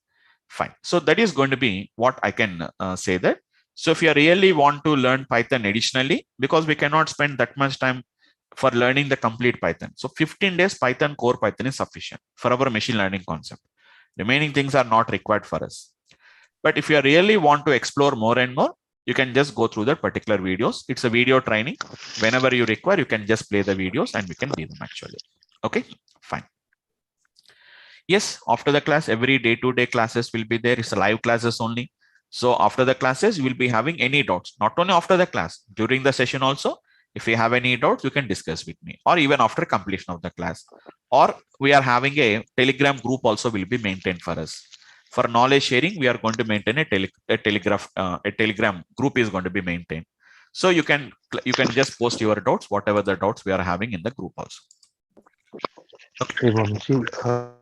fine. So that is going to be what I can say that. So if you really want to learn Python additionally, because we cannot spend that much time for learning the complete Python. So 15 days Python, core Python is sufficient for our machine learning concept. Remaining things are not required for us. But if you really want to explore more and more, you can just go through the particular videos. It's a video training. Whenever you require, you can just play the videos and we can read them actually. Okay, fine. Yes, after the class, every day-to-day classes will be there. It's a live classes only. So after the classes, you will be having any doubts, not only after the class, during the session also. If you have any doubts, you can discuss with me, or even after completion of the class. Or we are having a Telegram group also will be maintained for us. For knowledge sharing, we are going to maintain a Telegram group is going to be maintained. So you can just post your doubts, whatever the doubts we are having in the group also. Okay. Hey, Vamsi,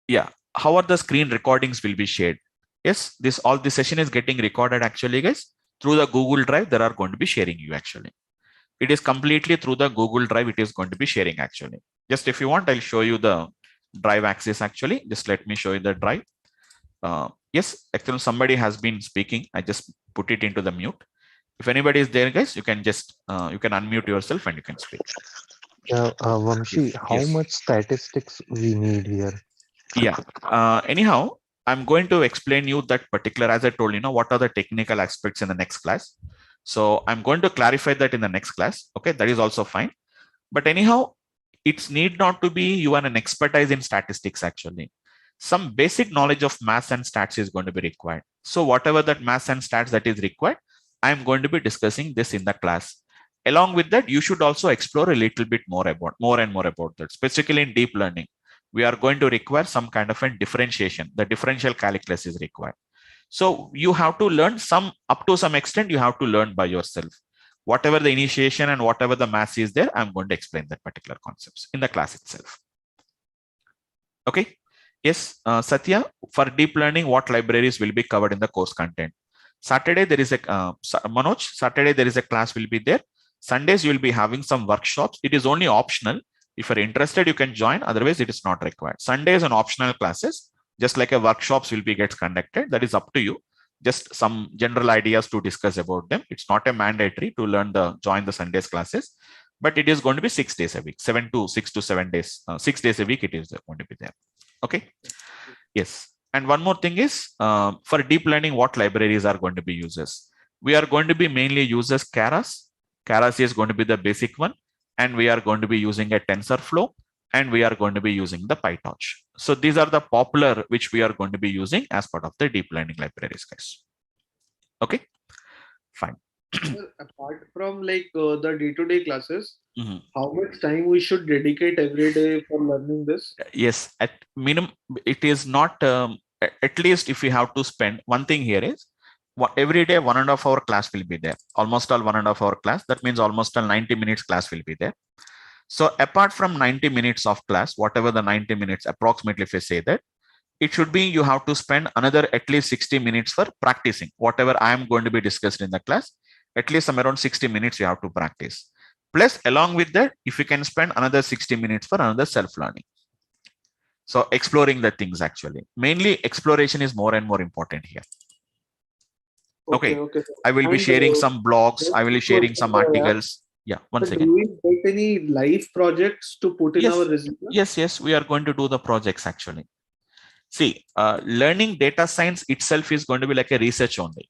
Yeah, how are the screen recordings will be shared? Yes, this session is getting recorded actually, guys, through the Google Drive. There are going to be sharing you actually. It is completely through the Google Drive. It is going to be sharing actually. Just if you want, I'll show you the drive access actually. Just let me show you the drive. Yes, actually somebody has been speaking. I just put it into the mute. If anybody is there, guys, you can just you can unmute yourself and you can speak. Vamsi, how Yes. much statistics we need here? Yeah. Anyhow, I'm going to explain you that particular, as I told you, what are the technical aspects in the next class. So I'm going to clarify that in the next class. Okay, that is also fine. But anyhow, it's need not to be you are an expertise in statistics actually. Some basic knowledge of maths and stats is going to be required. So whatever that maths and stats that is required, I'm going to be discussing this in the class. Along with that, you should also explore a little bit more and more about that, specifically in deep learning. We are going to require some kind of a differentiation. The differential calculus is required. So you have to learn some, up to some extent, you have to learn by yourself. Whatever the initiation and whatever the math is there, I'm going to explain that particular concepts in the class itself. Okay. Yes, Satya, for deep learning, what libraries will be covered in the course content? Saturday, there is a, Manoj, Saturday, there is a class will be there. Sundays, you will be having some workshops. It is only optional. If you're interested, you can join. Otherwise, it is not required. Sundays and optional classes, just like a workshops will be gets conducted. That is up to you. Just some general ideas to discuss about them. It's not a mandatory to join the Sundays classes, but it is going to be 6 days a week, 6 to 7 days, 6 days a week. It is going to be there. Okay. Yes. And one more thing is for deep learning, what libraries are going to be uses? We are going to be mainly uses Keras. Keras is going to be the basic one. And we are going to be using a TensorFlow. And we are going to be using the PyTorch. So these are the popular which we are going to be using as part of the deep learning libraries, guys. Okay, fine. Apart from like the day-to-day classes, how much time we should dedicate every day for learning this? Yes, at minimum, it is not, at least if you have to spend, one thing here is, every day 1.5 hour class will be there. Almost all 1.5 hour class. That means almost all 90 minutes class will be there. So apart from 90 minutes of class, whatever the 90 minutes, approximately if I say that, it should be you have to spend another at least 60 minutes for practicing. Whatever I am going to be discussed in the class, at least some around 60 minutes you have to practice. Plus, along with that, if you can spend another 60 minutes for another self-learning. So exploring the things actually. Mainly exploration is more and more important here. Okay. I will be sharing some blogs. I will be sharing some articles. Yeah, once again. Do we get any live projects to put in our resume? Yes, we are going to do the projects actually. See, learning data science itself is going to be like a research only.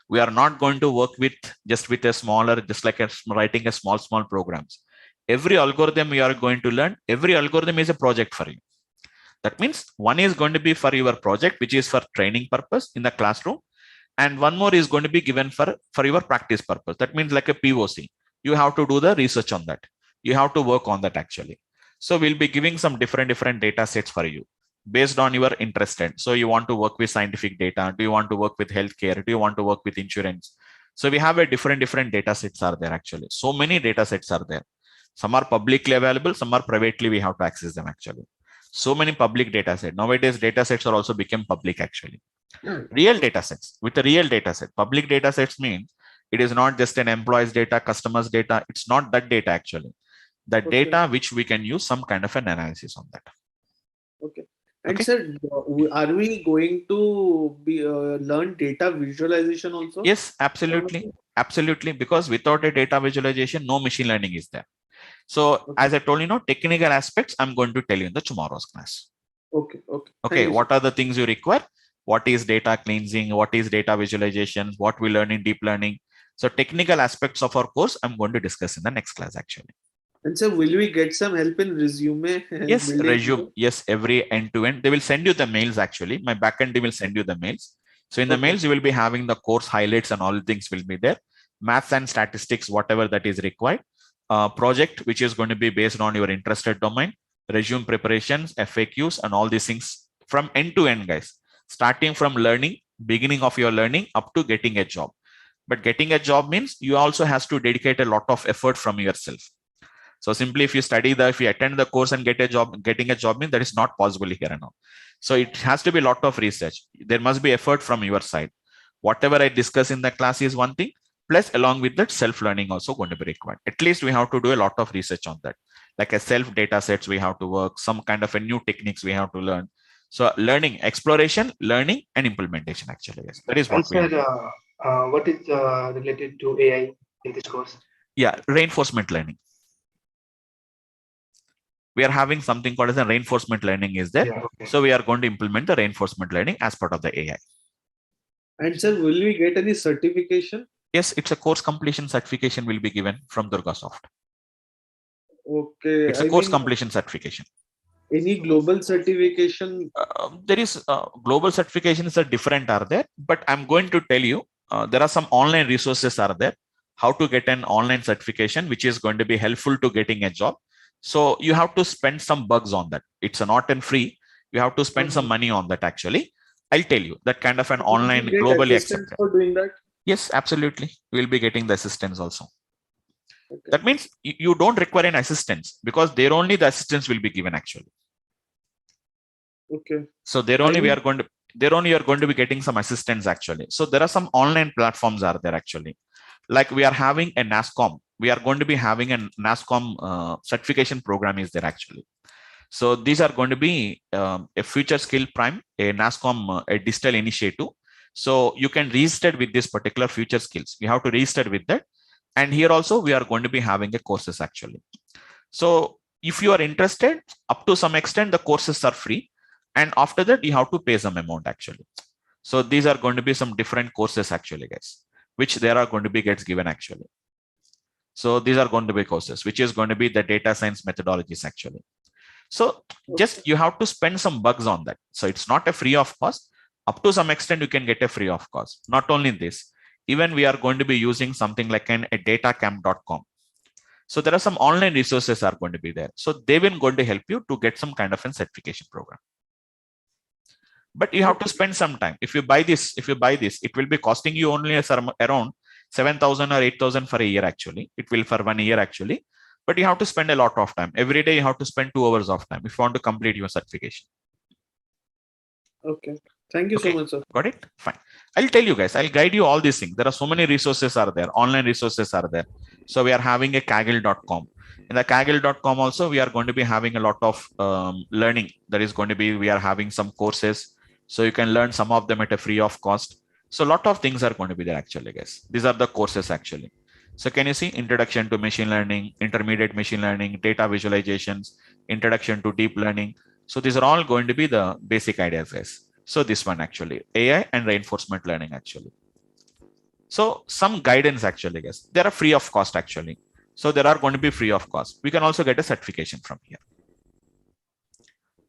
We are not going to work with a smaller, just like writing a small programs. Every algorithm you are going to learn, every algorithm is a project for you. That means one is going to be for your project, which is for training purpose in the classroom. And one more is going to be given for your practice purpose. That means like a POC. You have to do the research on that. You have to work on that actually. So we'll be giving some different data sets for you based on your interest. So you want to work with scientific data? Do you want to work with healthcare? Do you want to work with insurance? So we have a different data sets are there actually. So many data sets are there. Some are publicly available, some are privately we have to access them actually. So many public data sets. Nowadays, data sets are also become public actually. Real data sets with a real data set. Public data sets means it is not just an employee's data, customer's data. It's not that data actually. The data which we can use some kind of an analysis on that. Okay. And sir, are we going to learn data visualization also? Yes, absolutely. Absolutely. Because without a data visualization, no machine learning is there. So as I told you, technical aspects, I'm going to tell you in the tomorrow's class. Okay. What are the things you require? What is data cleansing? What is data visualization? What we learn in deep learning? So technical aspects of our course, I'm going to discuss in the next class actually. And sir, will we get some help in resume and Yes, building resume. Yes, every end to end. They will send you the mails actually. My backend team will send you the mails. So in the Okay. mails, you will be having the course highlights and all things will be there. Maths and statistics, whatever that is required. Project, which is going to be based on your interested domain. Resume preparations, FAQs, and all these things from end to end, guys. Starting from learning, beginning of your learning up to getting a job. But getting a job means you also has to dedicate a lot of effort from yourself. So simply if you if you attend the course and get a job, getting a job means that is not possible here and now. So it has to be a lot of research. There must be effort from your side. Whatever I discuss in the class is one thing, plus along with that self-learning also going to be required. At least we have to do a lot of research on that. Like a self data sets we have to work, some kind of a new techniques we have to learn. So learning, exploration, learning, and implementation actually. Yes. That is what we have. What is related to AI in this course? Yeah, reinforcement learning. We are having something called as a reinforcement learning is there. Yeah, okay. So we are going to implement the reinforcement learning as part of the AI. And sir, will we get any certification? Yes, it's a course completion certification will be given from Durga Soft. Okay. It's a course completion certification. Any global certification? There is global certifications are different are there, but I'm going to tell you there are some online resources are there how to get an online certification, which is going to be helpful to getting a job. So you have to spend some bugs on that. It's not and free. You have to spend some money on that actually. I'll tell you that kind of an online globally accepted. For doing that? Yes, absolutely. We'll be getting the assistance also. Okay. That means you don't require an assistance because there only the assistance will be given actually. Okay. So there only you are going to be getting some assistance actually. So there are some online platforms are there actually. Like we are having a NASCOM. We are going to be having a NASCOM certification program is there actually. So these are going to be a future skill prime, a NASCOM, a digital initiative. So you can register with this particular future skills. You have to register with that. And here also we are going to be having a courses actually. So if you are interested, up to some extent, the courses are free. And after that, you have to pay some amount actually. So these are going to be some different courses actually, guys, which there are going to be gets given actually. So these are going to be courses, which is going to be the data science methodologies actually. So just you have to spend some bugs on that. So it's not a free of cost. Up to some extent, you can get a free of cost. Not only this, even we are going to be using something like a datacamp.com. So there are some online resources are going to be there. So they will going to help you to get some kind of a certification program. But you have to spend some time. If you buy this, it will be costing you only around 7,000 or 8,000 for a year actually. It will for 1 year actually. But you have to spend a lot of time. Every day you have to spend 2 hours of time if you want to complete your certification. Okay. Thank you so much, sir. Got it? Fine. I'll tell you guys, I'll guide you all these things. There are so many resources are there. Online resources are there. So we are having a kaggle.com. In the kaggle.com also, we are going to be having a lot of learning. That is going to be, we are having some courses. So you can learn some of them at a free of cost. So a lot of things are going to be there actually, guys. These are the courses actually. So can you see introduction to machine learning, intermediate machine learning, data visualizations, introduction to deep learning. So these are all going to be the basic ideas, guys. So this one actually, AI and reinforcement learning actually. So some guidance actually, guys. They are free of cost actually. So there are going to be free of cost. We can also get a certification from here.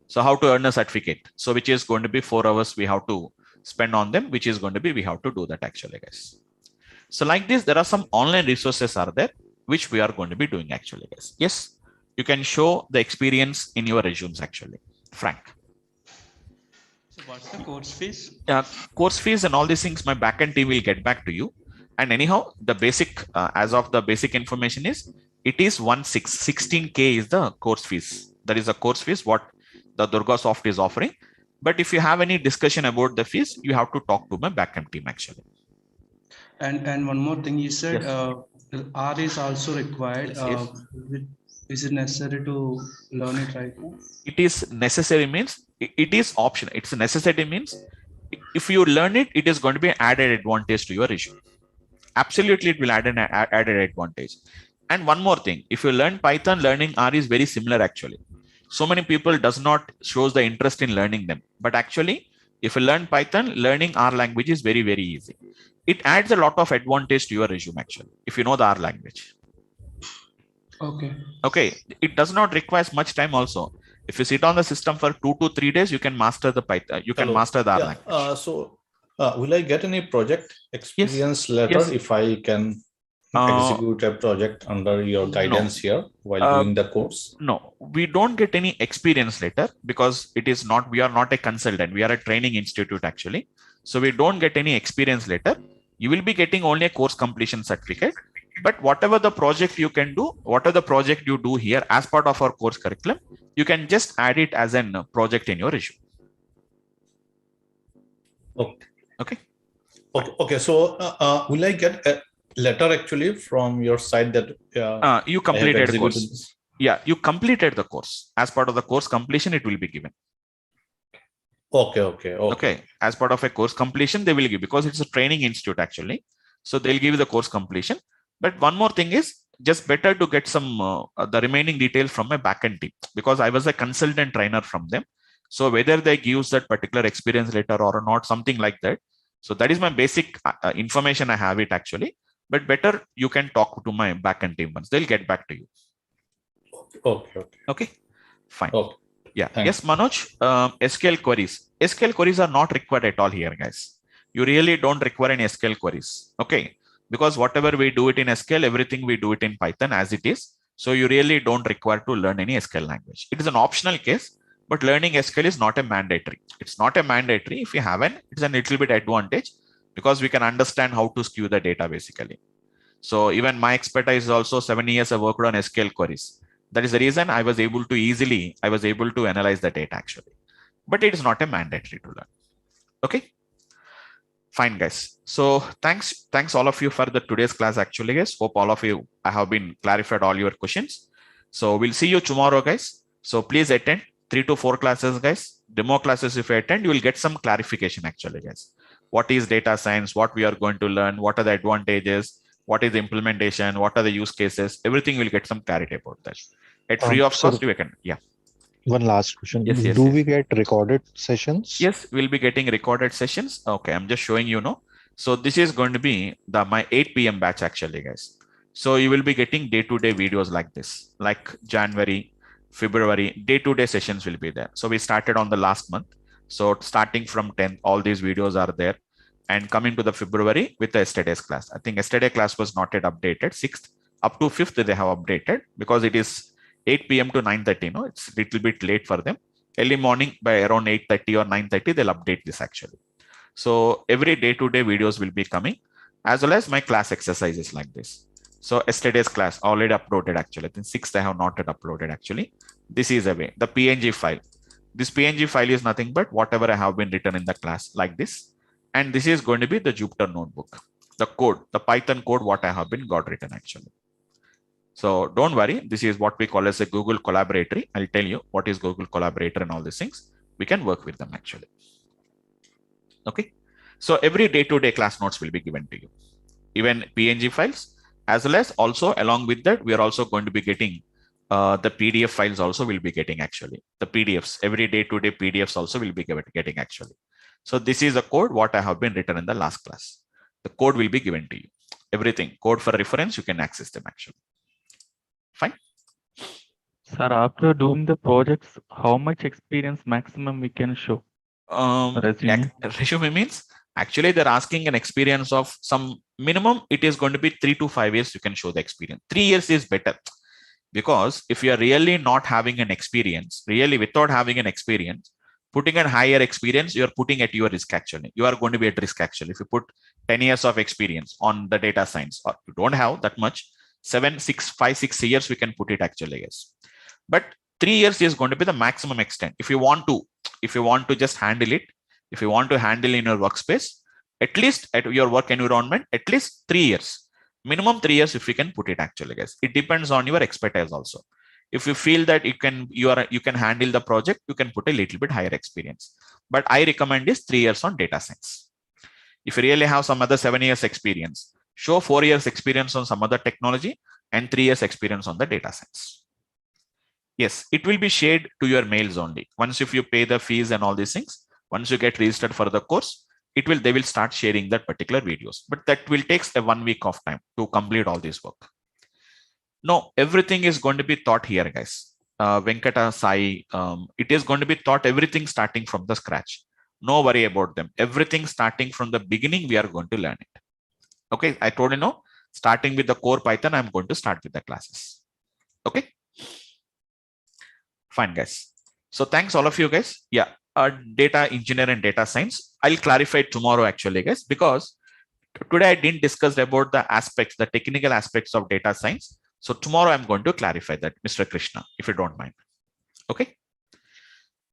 So how to earn a certificate? So which is going to be 4 hours we have to spend on them, which is going to be, we have to do that actually, guys. So like this, there are some online resources are there, which we are going to be doing actually, guys. Yes, you can show the experience in your resumes actually. Frank. So what's the course fees? Course fees and all these things, my backend team will get back to you. And anyhow, the basic, as of the basic information is, it is 16K is the course fees. That is the course fees, what the Durga Soft is offering. But if you have any discussion about the fees, you have to talk to my backend team actually. And one more thing, you said Yes. R is also required. Yes. Is it necessary to learn it right now? It is necessary means it is optional. It's a necessity means if you learn it, it is going to be an added advantage to your resume. Absolutely, it will add an added advantage. And one more thing, if you learn Python, learning R is very similar actually. So many people does not shows the interest in learning them. But actually, if you learn Python, learning R language is very, very easy. It adds a lot of advantage to your resume actually, if you know the R language. Okay. Okay, it does not require much time also. If you sit on the system for 2 to 3 days, you can master the Python. You can Hello. master the R Yeah. language. Will I get any project experience letter Yes. if I can execute a project under your guidance here while doing the course? No, we don't get any experience letter because it is not, we are not a consultant. We are a training institute actually. So we don't get any experience letter. You will be getting only a course completion certificate. But whatever the project you can do, whatever the project you do here as part of our course curriculum, you can just add it as a project in your resume. Okay. Okay. So will I get a letter actually from your side that you completed the course? Yeah, you completed the course. As part of the course completion, it will be given. Okay. As part of a course completion, they will give, because it's a training institute actually. So they'll give you the course completion. But one more thing is just better to get some the remaining details from a backend team, because I was a consultant trainer from them. So whether they give that particular experience letter or not, something like that. So that is my basic information. I have it actually, but better you can talk to my backend team once. They'll get back to you. Okay. Fine. Yeah. Thanks. Yes, Manoj. SQL queries. SQL queries are not required at all here, guys. You really don't require any SQL queries. Okay. Because whatever we do it in SQL, everything we do it in Python as it is. So you really don't require to learn any SQL language. It is an optional case, but learning SQL is not a mandatory. It's not a mandatory. If you haven't, it's a little bit advantage because we can understand how to skew the data basically. So even my expertise is also 7 years I worked on SQL queries. That is the reason I was able to analyze the data actually, but it is not a mandatory to learn. Okay. Fine, guys. So thanks all of you for the today's class actually, guys. Hope all of you, I have been clarified all your questions. So we'll see you tomorrow, guys. So please attend 3 to 4 classes, guys. Demo classes, if you attend, you will get some clarification actually, guys. What is data science? What we are going to learn? What are the advantages? What is the implementation? What are the use cases? Everything will get some clarity about that. At free of cost, you can. Yeah. One last question. Yes, Do we get recorded sessions? Yes, we'll be getting recorded sessions. Okay, I'm just showing you now. So this is going to be my 8 p.m. batch actually, guys. So you will be getting day-to-day videos like this, like January, February, day-to-day sessions will be there. So we started on the last month. So starting from 10th, all these videos are there. And coming to the February with the yesterday's class. I think yesterday class was not yet updated. 6th up to 5th, they have updated because it is 8 p.m. to 9:30. No, it's a little bit late for them. Early morning by around 8:30 or 9:30, they'll update this actually. So every day-to-day videos will be coming, as well as my class exercises like this. So yesterday's class already uploaded actually. I think 6th I have not yet uploaded actually. This is away. The PNG file. This PNG file is nothing but whatever I have been written in the class like this. And this is going to be the Jupyter notebook. The code, the Python code, what I have been got written actually. So don't worry. This is what we call as a Google Collaboratory. I'll tell you what is Google Collaborator and all these things. We can work with them actually. Okay. So every day-to-day class notes will be given to you. Even PNG files, as well as also along with that, we are also going to be getting the PDF files also will be getting actually. The PDFs, every day-to-day PDFs also will be getting actually. So this is a code what I have been written in the last class. The code will be given to you. Everything, code for reference, you can access them actually. Fine. Sir, after doing the projects, how much experience maximum we can show? Resume means actually they're asking an experience of some minimum. It is going to be 3 to 5 years. You can show the experience. 3 years is better because if you are really not having an experience, really without having an experience, putting a higher experience, you're putting at your risk actually. You are going to be at risk actually. If you put 10 years of experience on the data science, or you don't have that much, 5, 6 years, we can put it actually, yes. But 3 years is going to be the maximum extent. If you want to just handle it, if you want to handle in your workspace, at least at your work environment, at least 3 years, minimum 3 years, if you can put it actually, guys. It depends on your expertise also. If you feel that you can handle the project, you can put a little bit higher experience. But I recommend is 3 years on data science. If you really have some other 7 years experience, show 4 years experience on some other technology and 3 years experience on the data science. Yes, it will be shared to your mails only. Once if you pay the fees and all these things, once you get registered for the course, they will start sharing that particular videos. But that will take 1 week of time to complete all this work. No, everything is going to be taught here, guys. Venkata, Sai, it is going to be taught everything starting from the scratch. No worry about them. Everything starting from the beginning, we are going to learn it. Okay, I told you, no, starting with the core Python, I'm going to start with the classes. Okay, fine, guys. So thanks all of you guys. Yeah, data engineer and data science. I'll clarify tomorrow actually, guys, because today I didn't discuss about the aspects, the technical aspects of data science. So tomorrow I'm going to clarify that, Mr. Krishna, if you don't mind. Okay.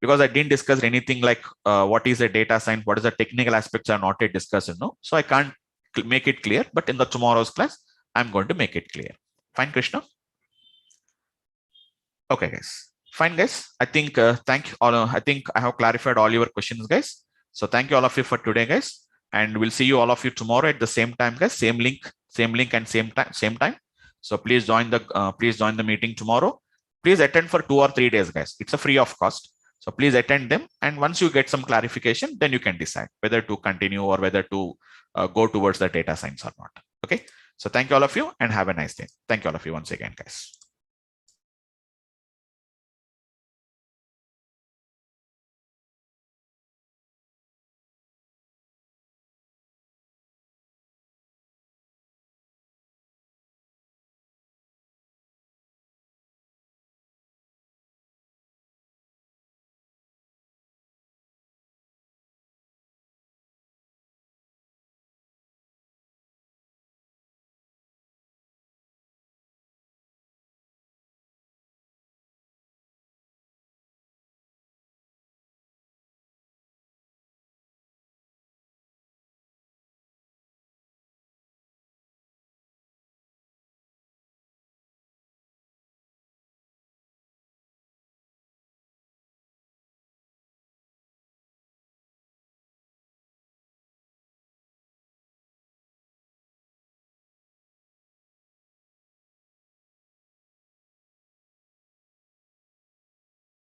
Because I didn't discuss anything like what is a data science, what is the technical aspects are not yet discussed, no? So I can't make it clear, but in the tomorrow's class, I'm going to make it clear. Fine, Krishna? Okay, guys. Fine, guys. I think thank you all. I think I have clarified all your questions, guys. So thank you all of you for today, guys. And we'll see you all of you tomorrow at the same time, guys. Same link and same time. So please join the meeting tomorrow. Please attend for 2 or 3 days, guys. It's a free of cost. So please attend them. And once you get some clarification, then you can decide whether to continue or whether to go towards the data science or not. Okay. So thank you all of you and have a nice day. Thank you all of you once again, guys.